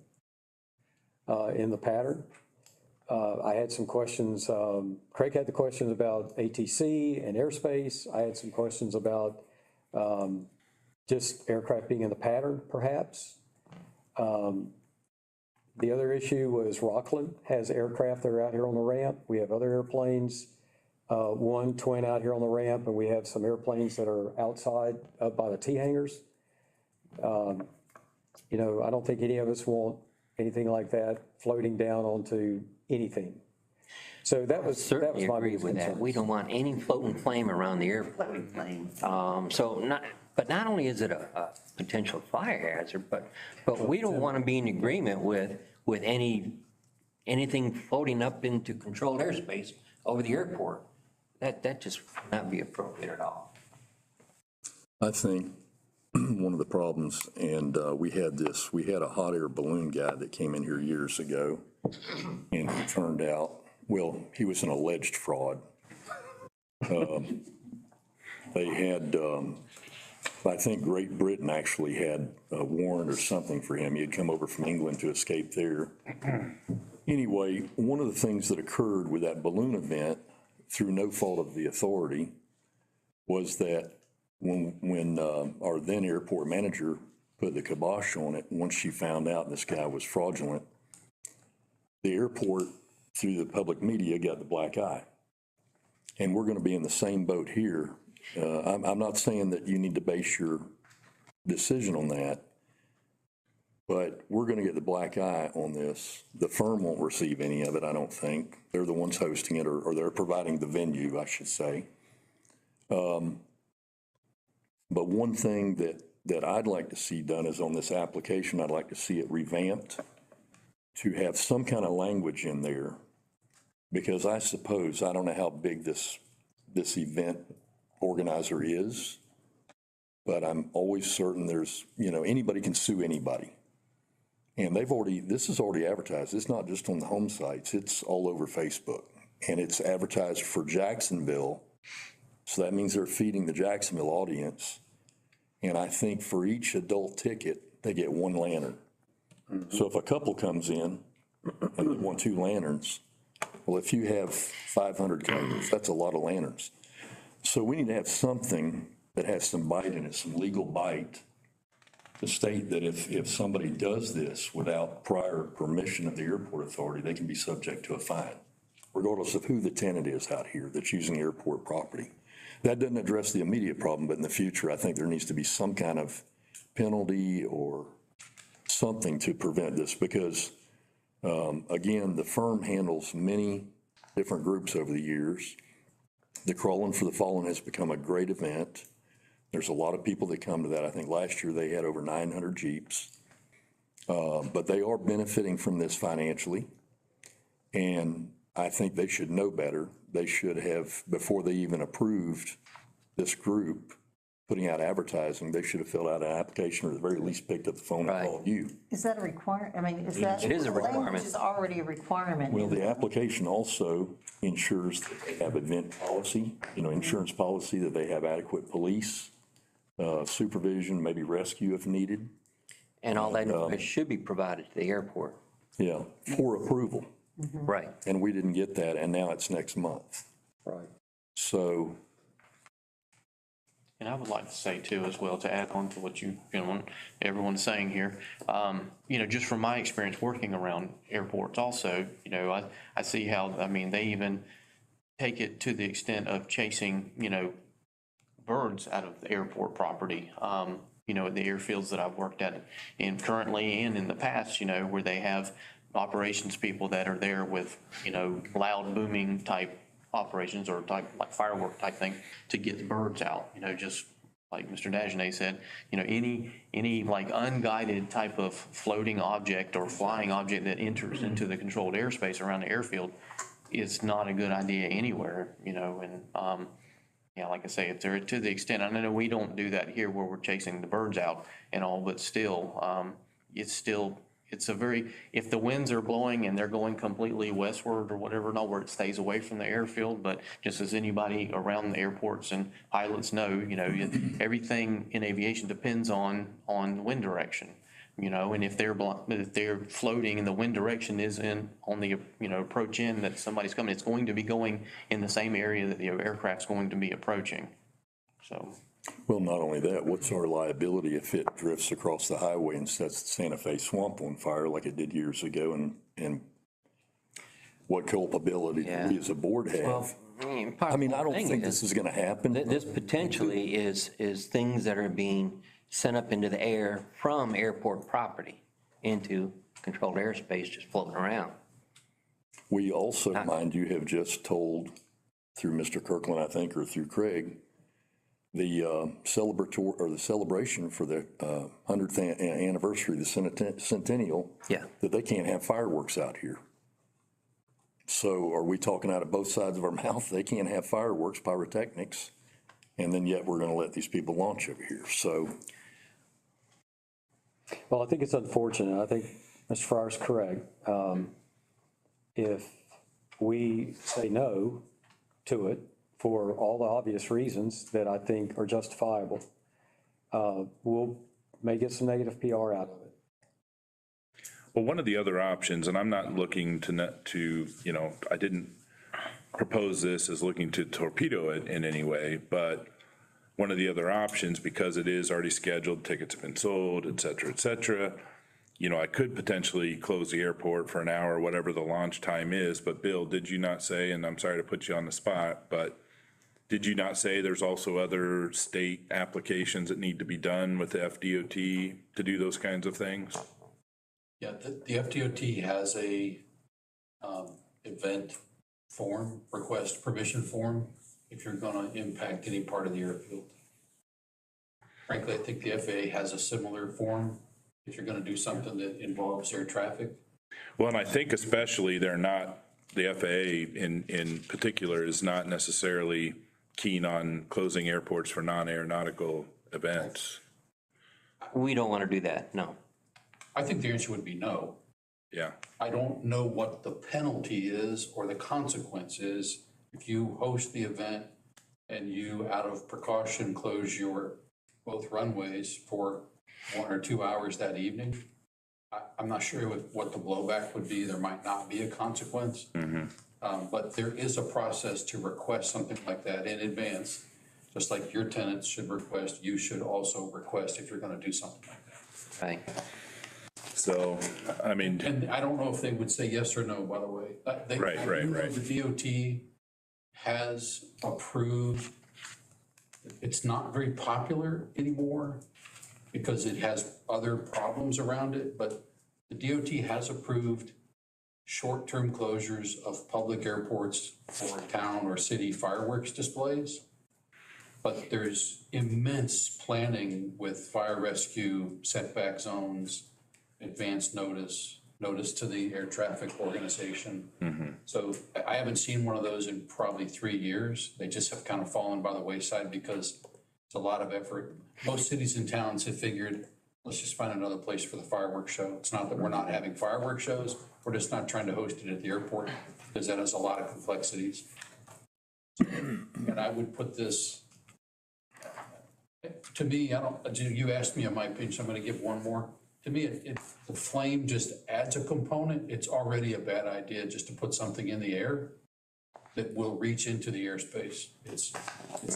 in the pattern. I had some questions, Craig had the questions about ATC and airspace. I had some questions about just aircraft being in the pattern, perhaps. The other issue was Rockland has aircraft that are out here on the ramp. We have other airplanes, one twin out here on the ramp, and we have some airplanes that are outside up by the T hangars. You know, I don't think any of us want anything like that floating down onto anything. So that was Certainly my agree biggest with that. concern. We don't want any floating flame around the airport. Floating flame. But not only is it a potential fire hazard, but we don't want to be in agreement with anything floating up into controlled airspace over the airport. That just would not be appropriate at all. I think one of the problems, and we had a hot air balloon guy that came in here years ago, and it turned out, well, he was an alleged fraud. They had, I think Great Britain actually had a warrant or something for him. He had come over from England to escape there. Anyway, one of the things that occurred with that balloon event, through no fault of the authority, was that when our then airport manager put the kibosh on it, once she found out this guy was fraudulent, the airport, through the public media, got the black eye. And we're going to be in the same boat here. I'm not saying that you need to base your decision on that, but we're going to get the black eye on this. The firm won't receive any of it, I don't think. They're the ones hosting it, or they're providing the venue, I should say. But one thing that I'd like to see done is on this application, I'd like to see it revamped to have some kind of language in there, because I suppose, I don't know how big this event organizer is, but I'm always certain there's, anybody can sue anybody. And this is already advertised. It's not just on the home sites, it's all over Facebook. And it's advertised for Jacksonville. So that means they're feeding the Jacksonville audience. And I think for each adult ticket, they get one lantern. Mm-hmm. So if a couple comes in and they want 2 lanterns, well, if you have 500 customers, that's a lot of lanterns. So we need to have something that has some bite in it, some legal bite, to state that if somebody does this without prior permission of the airport authority, they can be subject to a fine, regardless of who the tenant is out here that's using airport property. That doesn't address the immediate problem, but in the future, I think there needs to be some kind of penalty or something to prevent this, because, again, the firm handles many different groups over the years. The Crawling for the Fallen has become a great event. There's a lot of people that come to that. I think last year they had over 900 Jeeps. But they are benefiting from this financially. And I think they should know better. They should have, before they even approved this group putting out advertising, they should have filled out an application, or at the very least picked up the phone and Right. called you. Is that a requirement? I mean, is that? It is a the language requirement. is already a requirement. Well, the application also ensures that they have event policy, insurance policy, that they have adequate police, supervision, maybe rescue if needed. And all that information should be provided to the airport. Yeah, for approval. Right. And we didn't get that, and now it's next month. Right. So, And I would like to say too, as well, to add on to what everyone's saying here, just from my experience working around airports also, I see how, they even take it to the extent of chasing, birds out of the airport property, at the airfields that I've worked at, and currently and in the past, where they have operations people that are there with, loud booming type operations or type like firework type thing to get the birds out, just like Mr. Dagenet said, any like unguided type of floating object or flying object that enters into the controlled airspace around the airfield is not a good idea anywhere, and yeah, like I say, if they're to the extent, I know we don't do that here where we're chasing the birds out and all, but still, it's a very, if the winds are blowing and they're going completely westward or whatever, not where it stays away from the airfield, but just as anybody around the airports and pilots know, everything in aviation depends on wind direction. And if they're floating and the wind direction is on the, approach in that somebody's coming, it's going to be going in the same area that the aircraft's going to be approaching. So. well, not only that, what's our liability if it drifts across the highway and sets the Santa Fe swamp on fire like it did years ago? And what culpability do we as a board have? I don't think this is going to happen. This potentially is things that are being sent up into the air from airport property into controlled airspace, just floating around. We also, mind you, have just told through Mr. Kirkland, I think, or through Craig, the celebration for the 100th anniversary, the centennial, that they can't have fireworks out here. So are we talking out of both sides of our mouth? They can't have fireworks, pyrotechnics, and then yet we're going to let these people launch over here. So. Well, I think it's unfortunate. I think Mr. Fryer's correct. If we say no to it for all the obvious reasons that I think are justifiable, we'll may get some negative PR out of it. Well, one of the other options, and I'm not looking to I didn't propose this as looking to torpedo it in any way, but one of the other options, because it is already scheduled, tickets have been sold, et cetera, I could potentially close the airport for an hour, whatever the launch time is. But Bill, did you not say, and I'm sorry to put you on the spot, but did you not say there's also other state applications that need to be done with the FDOT to do those kinds of things? Yeah, the FDOT has a event form, request permission form, if you're gonna impact any part of the airfield. Frankly, I think the FAA has a similar form if you're gonna do something that involves air traffic. Well, and I think especially the FAA in particular is not necessarily keen on closing airports for non-aeronautical events. We don't want to do that, no. I think the answer would be no. Yeah. I don't know what the penalty is or the consequence is if you host the event and you, out of precaution, close your both runways for 1 or 2 hours that evening. I'm not sure what the blowback would be. There might not be a consequence. But there is a process to request something like that in advance. Just like your tenants should request, you should also request if you're going to do something like that. Right. So, And I don't know if they would say yes or no, by the way. Right. The DOT has approved It's not very popular anymore because it has other problems around it, but the DOT has approved short-term closures of public airports for town or city fireworks displays. But there's immense planning with fire rescue, setback zones, advanced notice, notice to the air traffic organization. So I haven't seen one of those in probably 3 years. They just have kind of fallen by the wayside because it's a lot of effort. Most cities and towns have figured, let's just find another place for the fireworks show. It's not that we're not having fireworks shows, we're just not trying to host it at the airport because that has a lot of complexities. And I would put this, to me, you asked me in my opinion, so I'm gonna give one more. To me, the flame just adds a component. It's already a bad idea just to put something in the air that will reach into the airspace. It's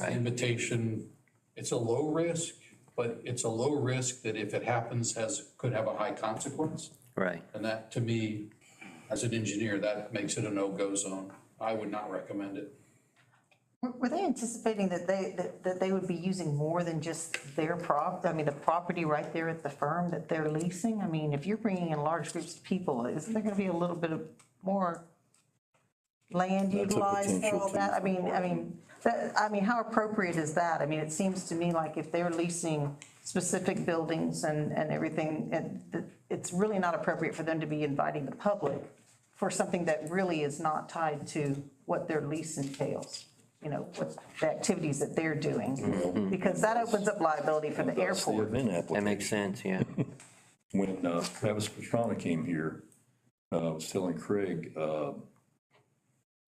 an invitation, it's a low risk, but it's a low risk that if it happens could have a high consequence. Right. And that, to me, as an engineer, that makes it a no-go zone. I would not recommend it. Were they anticipating that they would be using more than just their the property right there at the firm that they're leasing? I mean, if you're bringing in large groups of people, isn't there gonna be a little bit of more land That's a utilized for all potential that? too. I mean, how appropriate is that? I mean, it seems to me like if they're leasing specific buildings and everything, it's really not appropriate for them to be inviting the public for something that really is not tied to what their lease entails. You know, what the activities that they're doing, because that opens up liability for the That's the airport. event That application. makes sense, yeah. When Travis Pastrana came here, I was telling Craig,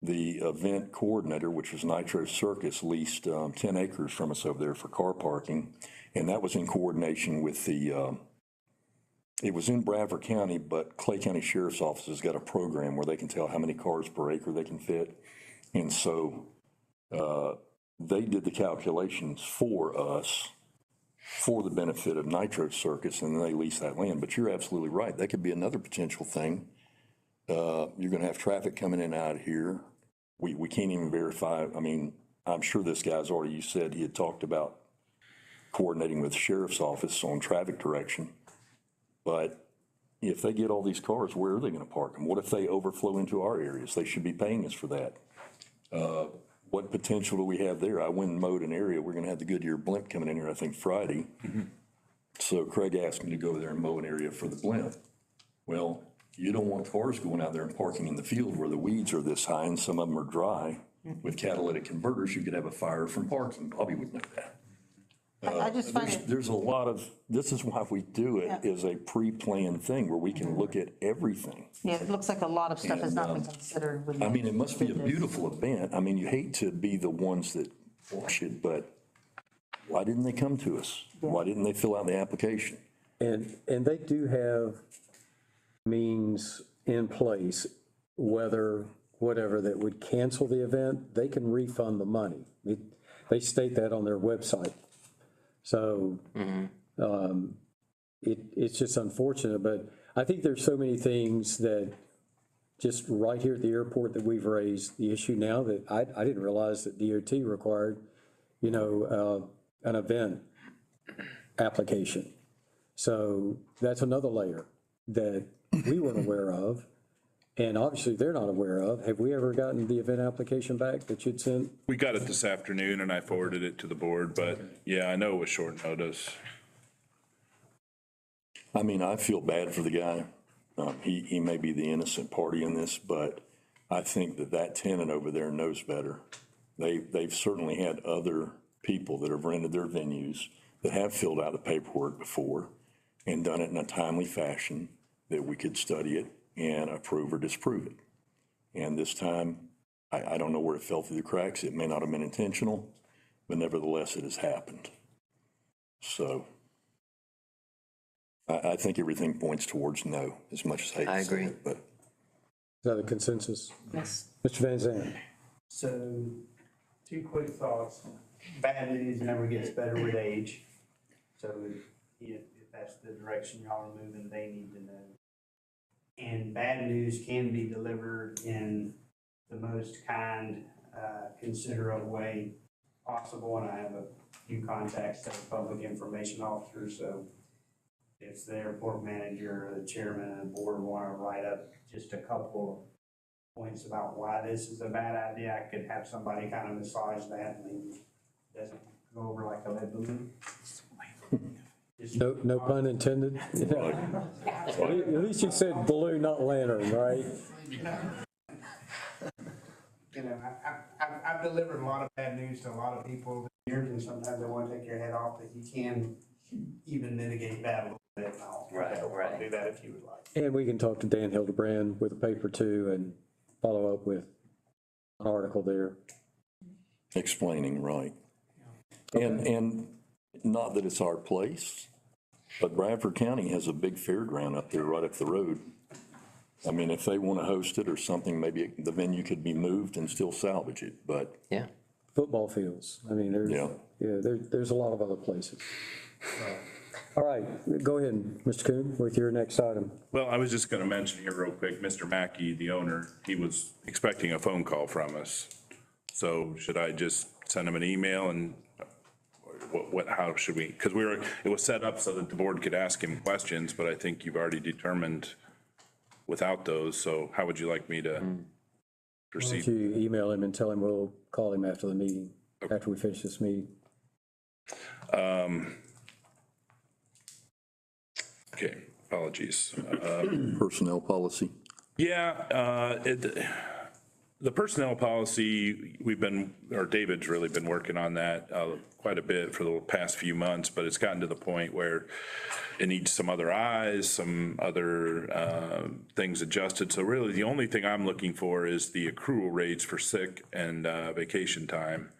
the event coordinator, which was Nitro Circus, leased 10 acres from us over there for car parking. And that was in coordination with it was in Bradford County, but Clay County Sheriff's Office has got a program where they can tell how many cars per acre they can fit. And so they did the calculations for us for the benefit of Nitro Circus, and then they lease that land. But you're absolutely right. That could be another potential thing. You're going to have traffic coming in and out of here. We can't even verify. I mean, I'm sure this guy's already, you said he had talked about coordinating with the sheriff's office on traffic direction. But if they get all these cars, where are they going to park them? What if they overflow into our areas? They should be paying us for that. What potential do we have there? I went and mowed an area. We're going to have the Goodyear blimp coming in here, I think, Friday. So Craig asked me to go there and mow an area for the blimp. Well, you don't want cars going out there and parking in the field where the weeds are this high and some of them are dry. With catalytic converters, you could have a fire from parking. Bobby would know that. I just find it, There's a lot of, this is why we do it, is a pre-planned thing where we can look at everything. yeah, it looks like a lot of stuff has not been considered. When I mean, it must be a did this. beautiful event. I mean, you hate to be the ones that watch it, but why didn't they come to us? Why didn't they fill out the application? And they do have means in place, whatever that would cancel the event, they can refund the money. They state that on their website. So it's just unfortunate, but I think there's so many things that just right here at the airport that we've raised the issue now that I didn't realize that DOT required, an event application. So that's another layer that we weren't aware of. And obviously they're not aware of. Have we ever gotten the event application back that you'd sent? We got it this afternoon and I forwarded it to the board, but yeah, I know it was short notice. I mean, I feel bad for the guy. He may be the innocent party in this, but I think that tenant over there knows better. They've certainly had other people that have rented their venues that have filled out the paperwork before and done it in a timely fashion that we could study it and approve or disapprove it. And this time, I don't know where it fell through the cracks. It may not have been intentional, but nevertheless, it has happened. So I think everything points towards no, as much as I hate to say it, but. Is that a consensus? Yes. Mr. Van Zandt? So, two quick thoughts. Bad news never gets better with age. So if that's the direction y'all are moving, they need to know. And bad news can be delivered in the most kind, considerate way. possible, and I have a few contacts that are public information officers, so if the airport manager or the chairman and the board wanna write up just a couple of points about why this is a bad idea, I could have somebody kind of massage that and maybe it doesn't go over like a lead balloon. No pun intended. At least you said balloon, not lantern, right? You know, I've delivered a lot of bad news to a lot of people over the years, and sometimes they want to take your head off, but you can even mitigate that a little bit. And I'll do that if you would like. And we can talk to Dan Hildebrand with the paper too and follow up with an article there. Explaining, right. And not that it's our place, but Bradford County has a big fairground up there right up the road. I mean, if they want to host it or something, maybe the venue could be moved and still salvage it, but. Yeah. Football fields, I mean, there's a lot of other places. All right, go ahead, Mr. Kuhn, with your next item. Well, I was just going to mention here real quick, Mr. Mackey, the owner, he was expecting a phone call from us. So should I just send him an email and how should we, because it was set up so that the board could ask him questions, but I think you've already determined without those, so how would you like me to Why proceed? don't you email him and tell him we'll call him after the meeting, after we finish this meeting? Okay, apologies. Personnel policy. Yeah, the personnel policy, David's really been working on that quite a bit for the past few months, but it's gotten to the point where it needs some other eyes, some other things adjusted. So really, the only thing I'm looking for is the accrual rates for sick and vacation time.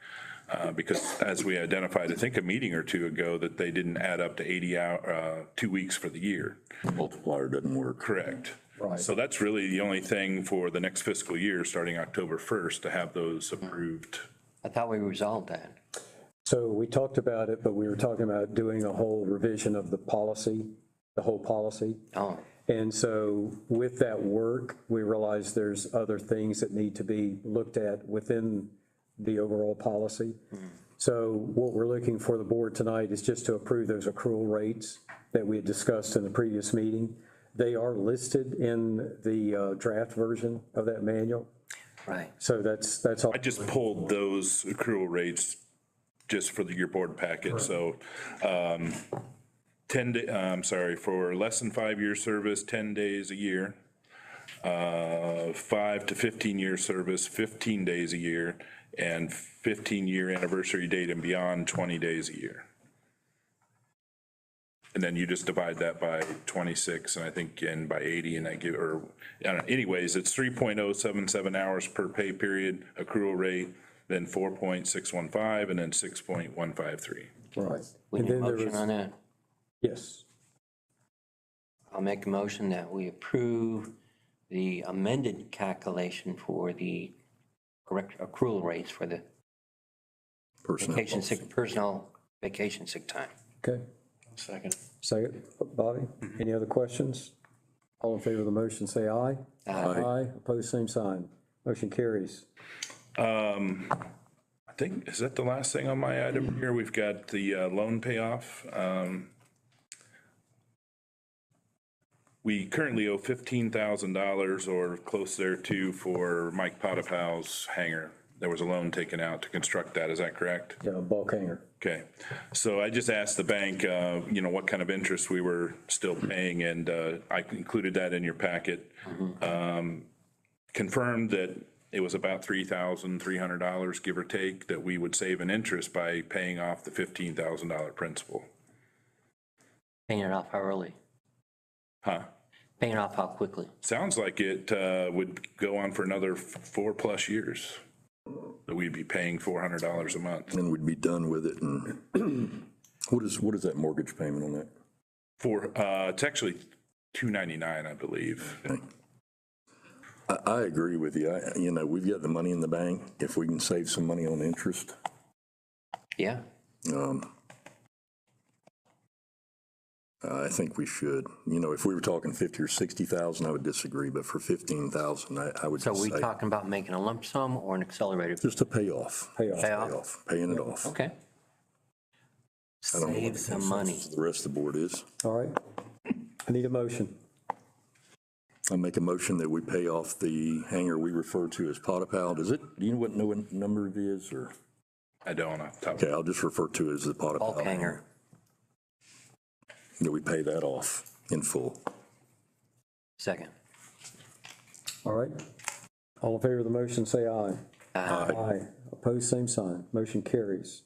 Because as we identified, I think a meeting or two ago, that they didn't add up to 80 hour, 2 weeks for the year. Multiplier doesn't work. Correct. Right. So that's really the only thing for the next fiscal year, starting October 1st, to have those approved. I thought we resolved that. So we talked about it, but we were talking about doing a whole revision of the policy, the whole policy. Oh, And so with that work, we realized there's other things that need to be looked at within the overall policy. So what we're looking for the board tonight is just to approve those accrual rates that we had discussed in the previous meeting. They are listed in the draft version of that manual. right. So that's all. I just pulled those accrual rates just for your board packet, so 10 day, I'm sorry, for less than 5-year service, 10 days a year. 5 to 15-year service, 15 days a year, and 15-year anniversary date and beyond, 20 days a year. And then you just divide that by 26, and I think, and by 80, and I give, or, I don't know, anyways, it's 3.077 hours per pay period accrual rate, then 4.615, and then 6.153. Right. We And need a then there motion was- on that. Yes. I'll make a motion that we approve the amended calculation for the correct accrual rates for the Personnel vacation policy. sick, personal vacation sick time. Okay. Second. Second, Bobby, any other questions? All in favor of the motion, say aye. Aye. Aye, opposed, same sign. Motion carries. I think, is that the last thing on my item here? We've got the loan payoff. We currently owe $15,000 or close thereto for Mike Potapal's hangar. There was a loan taken out to construct that, is that correct? Yeah, bulk hanger. Okay, so I just asked the bank, what kind of interest we were still paying, and I included that in your packet. Confirmed that it was about $3,300, give or take, that we would save in interest by paying off the $15,000 principal. Paying it off how early? Huh? Paying it off how quickly? Sounds like it would go on for another 4+ years, that we'd be paying $400 a month. And we'd be done with it. And what is that mortgage payment on that? It's actually $299, I believe. Okay. I agree with you. We've got the money in the bank. If we can save some money on interest, Yeah. I think we should. You know, if we were talking 50 or 60,000, I would disagree, but for 15,000, I would So just we say, talking about making a lump sum or an accelerated? just a payoff. Payoff. Payoff? Paying it off. Okay. I don't know what Save the some money. consensus of the rest of the board is. All right. I need a motion. I make a motion that we pay off the hangar we refer to as Potapal. Do you know what number it is, or? I don't off the top. Okay, I'll just refer to it as the Potapal. Bulk hanger. That we pay that off in full. Second. All right. All in favor of the motion, say aye. Aye. Opposed, same sign. Motion carries.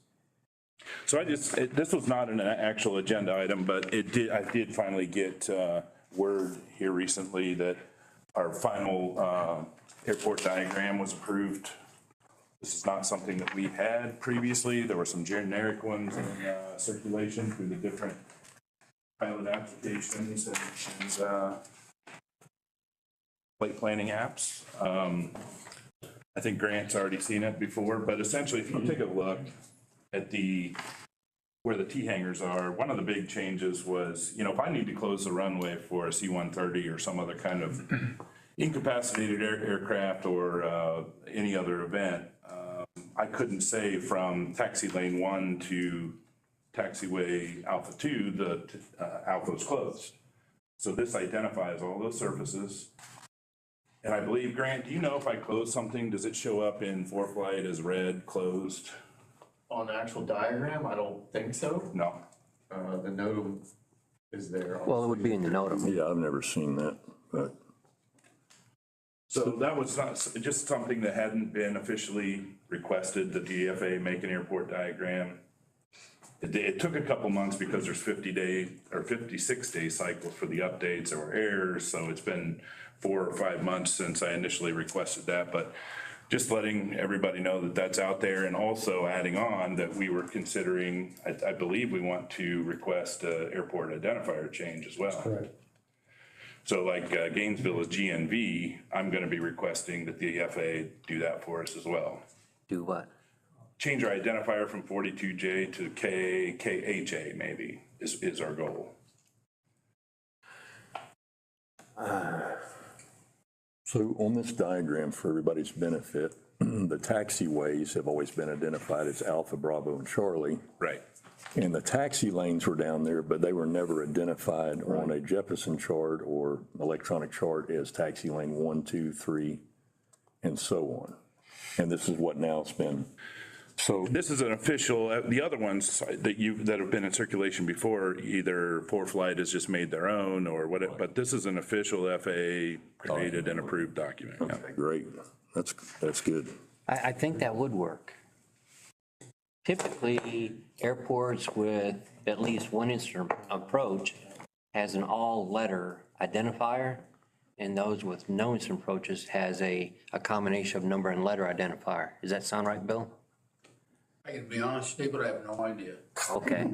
So this was not an actual agenda item, but I did finally get word here recently that our final airport diagram was approved. This is not something that we had previously. There were some generic ones in circulation through the different pilot applications and flight planning apps. I think Grant's already seen it before, but essentially, if you take a look at where the T hangars are, one of the big changes was, if I need to close the runway for a C-130 or some other kind of incapacitated aircraft or any other event, I couldn't say from taxi lane 1 to taxiway Alpha 2, the Alpha's closed. So this identifies all those surfaces. And I believe, Grant, do you know if I close something, does it show up in ForeFlight as red, closed? On the actual diagram, I don't think so. No. The NOTAM is there. Well, it would be in the NOTAM. Yeah, I've never seen that, but So that was just something that hadn't been officially requested, the DFA make an airport diagram. It took a couple months because there's 50-day or 56-day cycles for the updates. There were errors, so it's been 4 or 5 months since I initially requested that. But just letting everybody know that that's out there, and also adding on that we were considering, I believe we want to request an airport identifier change as well. Correct. So like Gainesville is GNV, I'm going to be requesting that the FAA do that for us as well. Do what? Change our identifier from 42J to KHA maybe is our goal. so on this diagram, for everybody's benefit, the taxiways have always been identified as Alpha, Bravo, and Charlie. Right. And the taxi lanes were down there, but they were never identified on a Jeppesen chart or electronic chart as taxi lane 1, 2, 3, and so on. And this is what now it's been. So This is an official, the other ones that have been in circulation before, either ForeFlight has just made their own or whatever, but this is an official FAA created and approved document. Yeah. okay, great. That's good. I think that would work. Typically, airports with at least one instant approach has an all-letter identifier, and those with no instant approaches has a combination of number and letter identifier. Does that sound right, Bill? I can be honest with you, but I have no idea. Okay.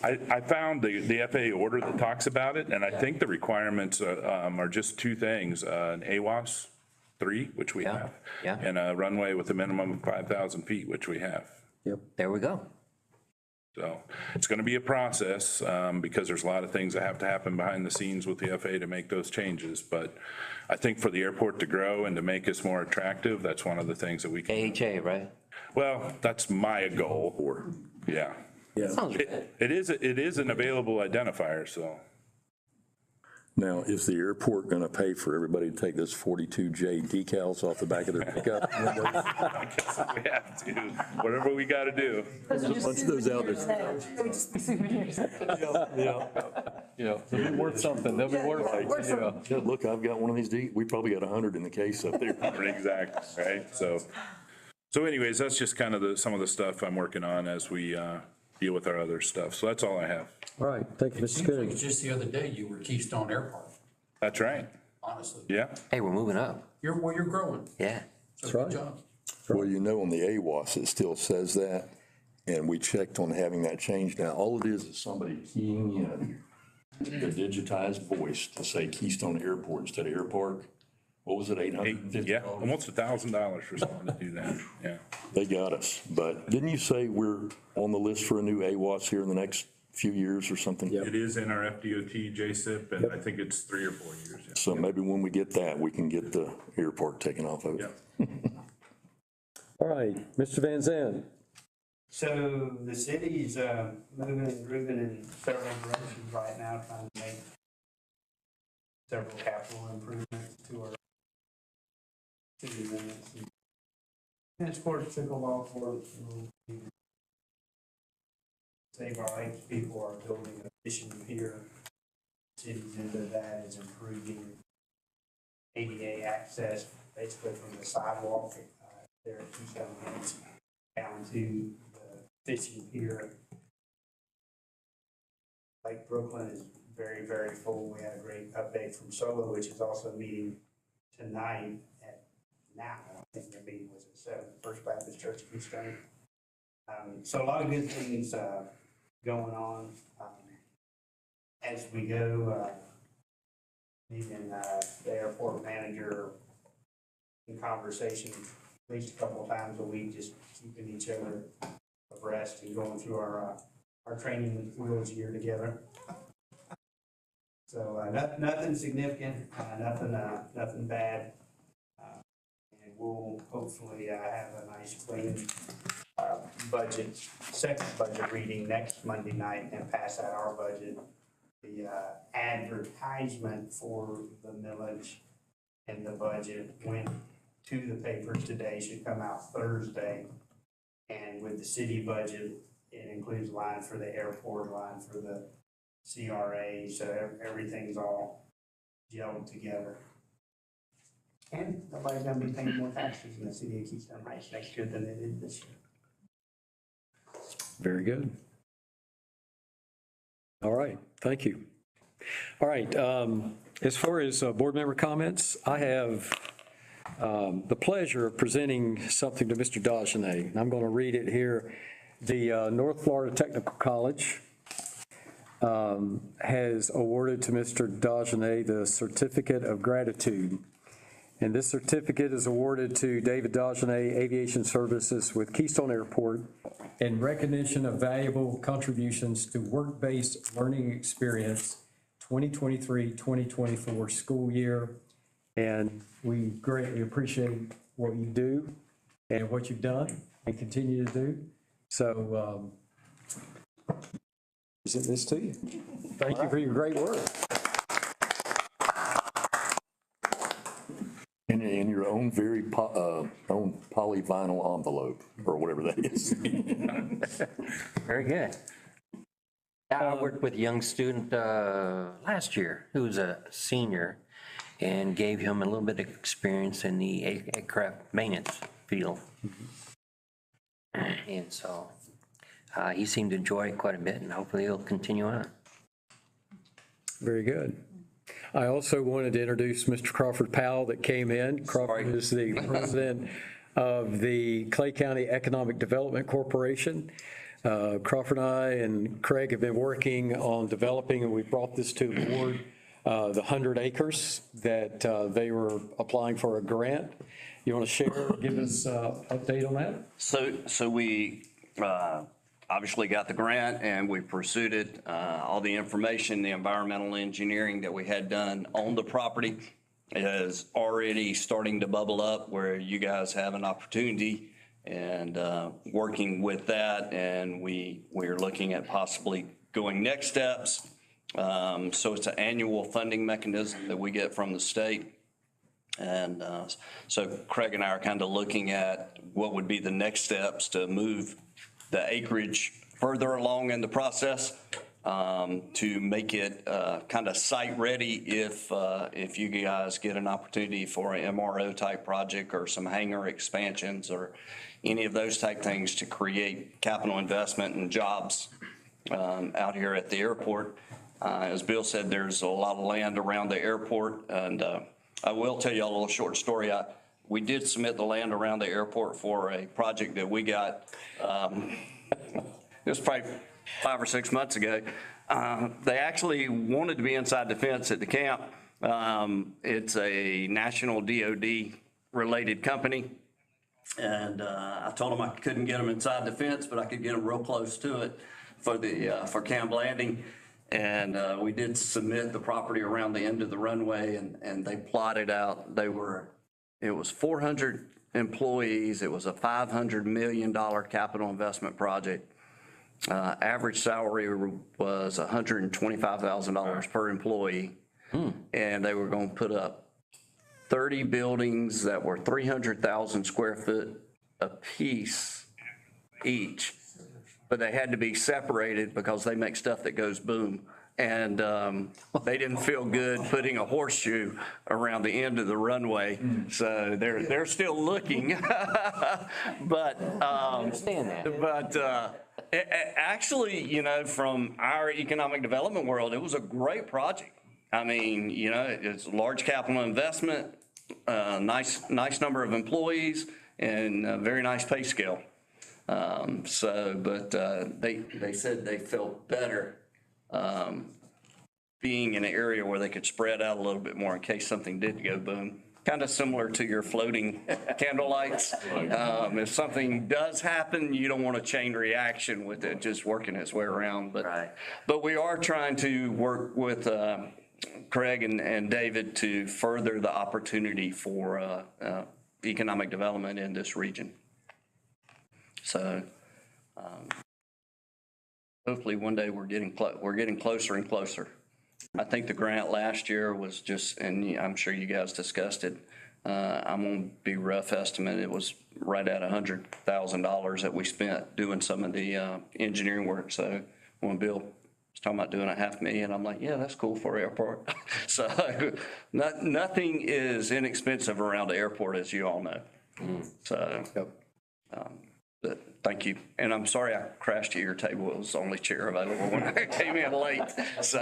I found the FAA order that talks about it, and I think the requirements are just two things, an AWAS 3, which we have, yeah. and a runway with a minimum of 5,000 feet, which we have. Yep. There we go. So it's going to be a process because there's a lot of things that have to happen behind the scenes with the FAA to make those changes. But I think for the airport to grow and to make us more attractive, that's one of the things that we can. AHA, right? Well, that's my goal. Yeah. Sounds good. It is an available identifier, so. Now, is the airport going to pay for everybody to take those 42J decals off the back of their pickup windows? I guess we have to, whatever we got to do. Bunch of those out there. Yeah, they'll be worth something. They'll be worth it. Yeah, look, I've got one of these. We probably got 100 in the case up there. Exactly, right? So anyways, that's just kind of some of the stuff I'm working on as we deal with our other stuff. So that's all I have. All right, thank you, Mr. Seems like Skilling. just the other day you were Keystone Airport, That's right. honestly. Yeah. Hey, we're moving up. You're growing. Yeah. So That's right. good job. Well, you know, on the AWAS, it still says that, and we checked on having that changed. Now, all it is somebody keying in the digitized voice to say Keystone Airport instead of Airpark. What was it, $850? Yeah, almost $1,000 for someone to do that. Yeah. They got us. But didn't you say we're on the list for a new AWAS here in the next few years or something? It is in our FDOT JSIP, and I think it's 3 or 4 years. Yeah. So maybe when we get that, we can get the airport taken off of it. Yeah. All right, Mr. Van Zandt. So the city's moving and grooving in several directions right now, trying to make several capital improvements to our city limits. And of course, pickleball courts will save our lives. People are building a fishing pier. City's into that is improving ADA access, basically from the sidewalk there at Keystone down to the fishing pier. Lake Brooklyn is very, very full. We had a great update from Solo, which is also meeting tonight at now. I think their meeting was at 7, First Baptist Church of Keystone. So a lot of good things going on. As we go, meeting the airport manager in conversation at least a couple of times a week, just keeping each other abreast and going through our training wheels year together. So nothing significant, nothing bad. And we'll hopefully have a nice clean second budget reading next Monday night and pass out our budget. The advertisement for the millage and the budget went to the papers today, should come out Thursday. And with the city budget, it includes a line for the airport, a line for the CRA, so everything's all gelled together. And nobody's gonna be paying more taxes in the city of Keystone Heights next year than they did this year. Very good. All right, thank you. All right, as far as board member comments, I have the pleasure of presenting something to Mr. Dagenet. I'm going to read it here. The North Florida Technical College has awarded to Mr. Dagenet the Certificate of Gratitude. And this certificate is awarded to David Dagenet, Aviation Services with Keystone Airport, in recognition of valuable contributions to work-based learning experience 2023-2024 school year. And we greatly appreciate what you do and what you've done and continue to do. So, present this to you. Thank you for your great work. In your own very own polyvinyl envelope, or whatever that is. Very good. I worked with a young student last year who was a senior and gave him a little bit of experience in the aircraft maintenance field. And so he seemed to enjoy it quite a bit, and hopefully he'll continue on. Very good. I also wanted to introduce Mr. Crawford Powell that came in. Crawford is the president of the Clay County Economic Development Corporation. Crawford and I and Craig have been working on developing, and we brought this to the board, the 100 acres that they were applying for a grant. You want to share, give us an update on that? So we obviously got the grant and we pursued it. All the information, the environmental engineering that we had done on the property is already starting to bubble up where you guys have an opportunity and working with that. And we're looking at possibly going next steps. So it's an annual funding mechanism that we get from the state. And so Craig and I are kind of looking at what would be the next steps to move the acreage further along in the process to make it kind of site ready if you guys get an opportunity for an MRO type project or some hangar expansions or any of those type things to create capital investment and jobs out here at the airport. As Bill said, there's a lot of land around the airport, and I will tell you a little short story. We did submit the land around the airport for a project that we got, it was probably 5 or 6 months ago. They actually wanted to be inside the fence at the camp. It's a national DOD related company. And I told them I couldn't get them inside the fence, but I could get them real close to it. for Camp Landing. And we did submit the property around the end of the runway, and they plotted out, it was 400 employees. It was a $500 million capital investment project. Average salary was $125,000 per employee. And they were going to put up 30 buildings that were 300,000 square foot apiece each. But they had to be separated because they make stuff that goes boom. And they didn't feel good putting a horseshoe around the end of the runway. So they're still looking. But Understand that. but actually, you know, from our economic development world, it was a great project. I mean, you know, it's a large capital investment, nice number of employees, and a very nice pay scale. But they said they felt better being in an area where they could spread out a little bit more in case something did go boom. Kind of similar to your floating candle lights. If something does happen, you don't want a chain reaction with it just working its way around. But we are trying to work with Craig and David to further the opportunity for economic development in this region. So hopefully one day we're getting closer and closer. I think the grant last year was just, and I'm sure you guys discussed it, I'm going to be rough estimate, it was right at $100,000 that we spent doing some of the engineering work. So when Bill was talking about doing $500,000, I'm like, yeah, that's cool for an airport. So nothing is inexpensive around the airport, as you all know. So but thank you. And I'm sorry I crashed at your table. It was the only chair available when I came in late. So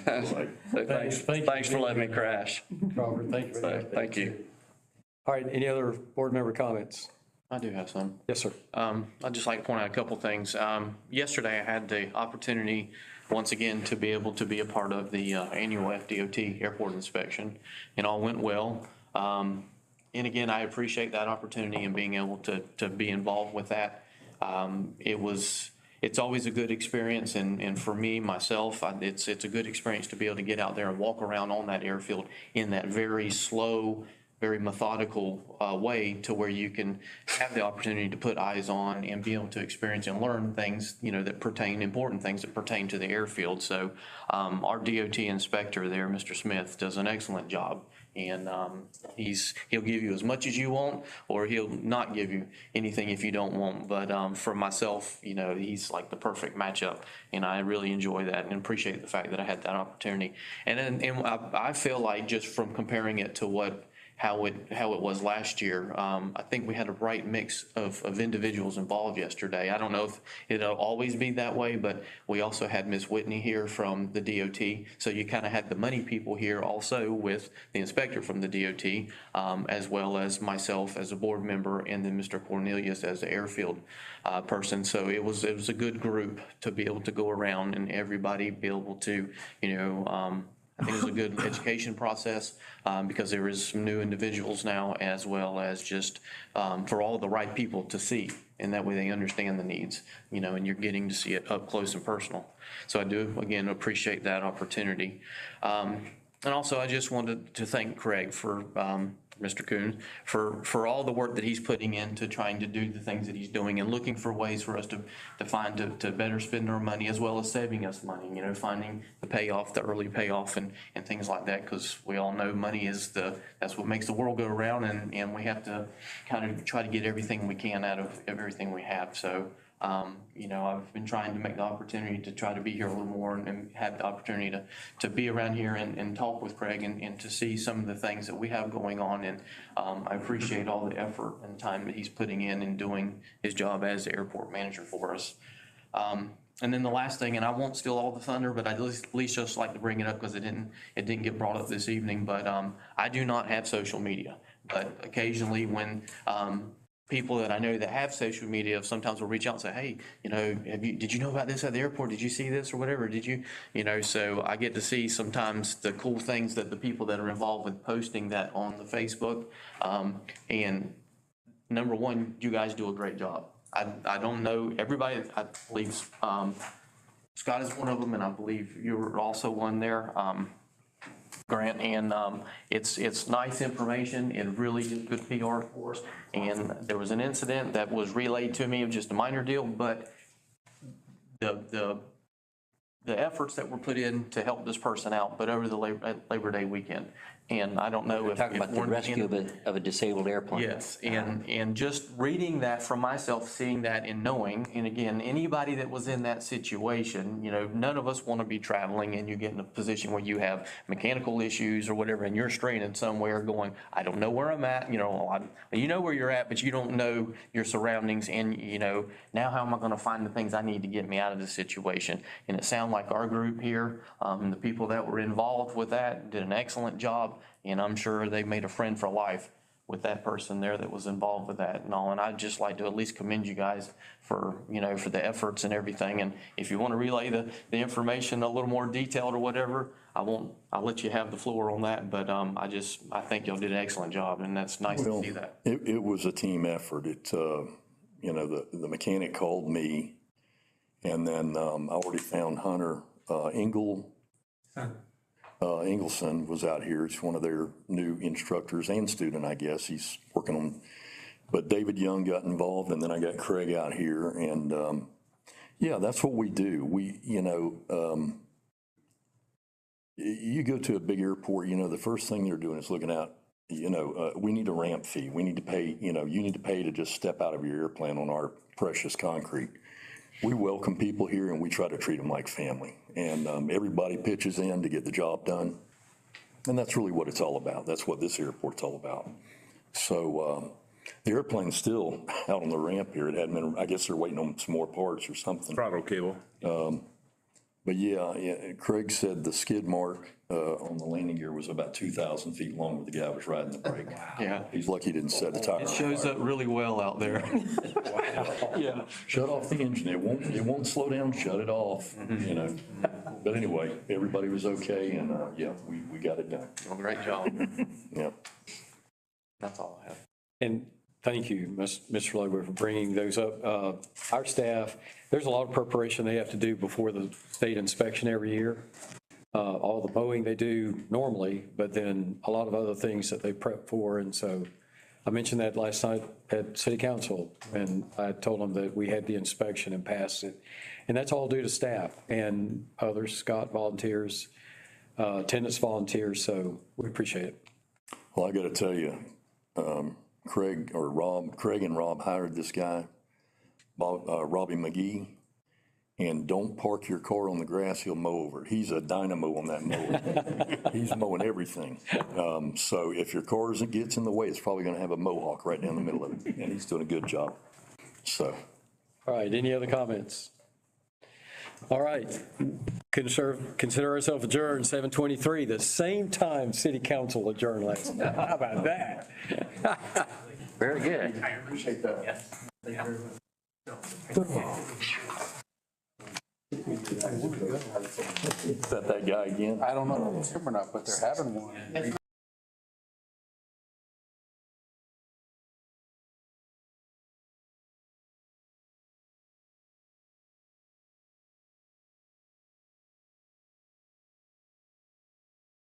thanks for letting me crash. Robert, thank you. So, thank you. All right, any other board member comments? I do have some. Yes, sir. I'd just like to point out a couple things. Yesterday, I had the opportunity, once again, to be able to be a part of the annual FDOT airport inspection, and all went well. And again, I appreciate that opportunity and being able to be involved with that. It's always a good experience, and for me, myself, it's a good experience to be able to get out there and walk around on that airfield in that very slow, very methodical way, to where you can have the opportunity to put eyes on and be able to experience and learn things, you know, important things that pertain to the airfield. So our DOT inspector there, Mr. Smith, does an excellent job. And he'll give you as much as you want, or he'll not give you anything if you don't want. But for myself, you know, he's like the perfect matchup, and I really enjoy that and appreciate the fact that I had that opportunity. And I feel like, just from comparing it to how it was last year, I think we had a right mix of individuals involved yesterday. I don't know if it'll always be that way, but we also had Ms. Whitney here from the DOT. So you kind of had the money people here also with the inspector from the DOT, as well as myself as a board member, and then Mr. Cornelius as the airfield person. So it was a good group to be able to go around and everybody be able to, you know, I think it was a good education process, because there is some new individuals now, as well as just for all the right people to see, and that way they understand the needs, you know, and you're getting to see it up close and personal. So I do, again, appreciate that opportunity. And also, I just wanted to thank Craig for Mr. Coons, for all the work that he's putting into trying to do the things that he's doing, and looking for ways for us to better spend our money, as well as saving us money, you know, finding the payoff, the early payoff, and things like that, because we all know money is that's what makes the world go around, and we have to kind of try to get everything we can out of everything we have. So you know, I've been trying to make the opportunity to try to be here a little more, and have the opportunity to be around here and talk with Craig, and to see some of the things that we have going on. And I appreciate all the effort and time that he's putting in doing his job as the airport manager for us. And then the last thing, and I won't steal all the thunder, but I'd at least just like to bring it up because it didn't get brought up this evening, but I do not have social media. But occasionally when people that I know that have social media sometimes will reach out and say, hey, you know, did you know about this at the airport? Did you see this or whatever? Did you know, so I get to see sometimes the cool things that the people that are involved with posting that on the Facebook. And number one, you guys do a great job. I don't know, everybody, I believe, Scott is one of them, and I believe you were also one there, Grant, and it's nice information, it really is good PR for us. And there was an incident that was relayed to me of just a minor deal, but the efforts that were put in to help this person out, but over the Labor Day weekend. And I don't know if. Talking about the if rescue of a disabled airplane. Yes, and just reading that for myself, seeing that and knowing, and again, anybody that was in that situation, you know, none of us want to be traveling and you get in a position where you have mechanical issues or whatever, and you're straining somewhere going, I don't know where I'm at, you know, you know where you're at, but you don't know your surroundings, and, you know, now how am I going to find the things I need to get me out of this situation? And it sounded like our group here, the people that were involved with that did an excellent job. And I'm sure they made a friend for life with that person there that was involved with that and all. And I'd just like to at least commend you guys for, you know, for the efforts and everything. And if you want to relay the information a little more detailed or whatever, I'll let you have the floor on that. But I think y'all did an excellent job, and that's nice to see that. It was a team effort. You know, the mechanic called me, and then I already found Hunter Engelson was out here. It's one of their new instructors and student, I guess. He's working on, but David Young got involved, and then I got Craig out here, and yeah, that's what we do. We, you know, you go to a big airport, you know, the first thing they're doing is looking out, you know, we need a ramp fee. We need to pay, you know, you need to pay to just step out of your airplane on our precious concrete. We welcome people here, and we try to treat them like family. And everybody pitches in to get the job done. And that's really what it's all about. That's what this airport's all about. So the airplane's still out on the ramp here. It hadn't been, I guess they're waiting on some more parts or something. Throttle cable. But yeah, Craig said the skid mark on the landing gear was about 2,000 feet long where the guy was riding the brake. Yeah. He's lucky he didn't set a tire. It shows up really well out there. Yeah. Shut off the engine. It won't slow down. Shut it off. You know. But anyway, everybody was okay, and yeah, we got it done. Well, great job. Yeah. That's all I have. And thank you, Mr. Lober, for bringing those up. Our staff, there's a lot of preparation they have to do before the state inspection every year. All the mowing they do normally, but then a lot of other things that they prep for. And so I mentioned that last night at City Council, and I told them that we had the inspection and passed it. And that's all due to staff and others, Scott volunteers, attendance volunteers, so we appreciate it. Well, I got to tell you, Craig and Rob hired this guy, Robbie McGee, and don't park your car on the grass, he'll mow over it. He's a dynamo on that mower. He's mowing everything. So if your car gets in the way, it's probably going to have a mohawk right down the middle of it, and he's doing a good job. So. All right, any other comments? All right, consider ourselves adjourned, 7:23, the same time City Council adjourned last night. How about that? Very good. I appreciate that. Yes. Is that guy again? I don't know if it's him or not, but they're having one.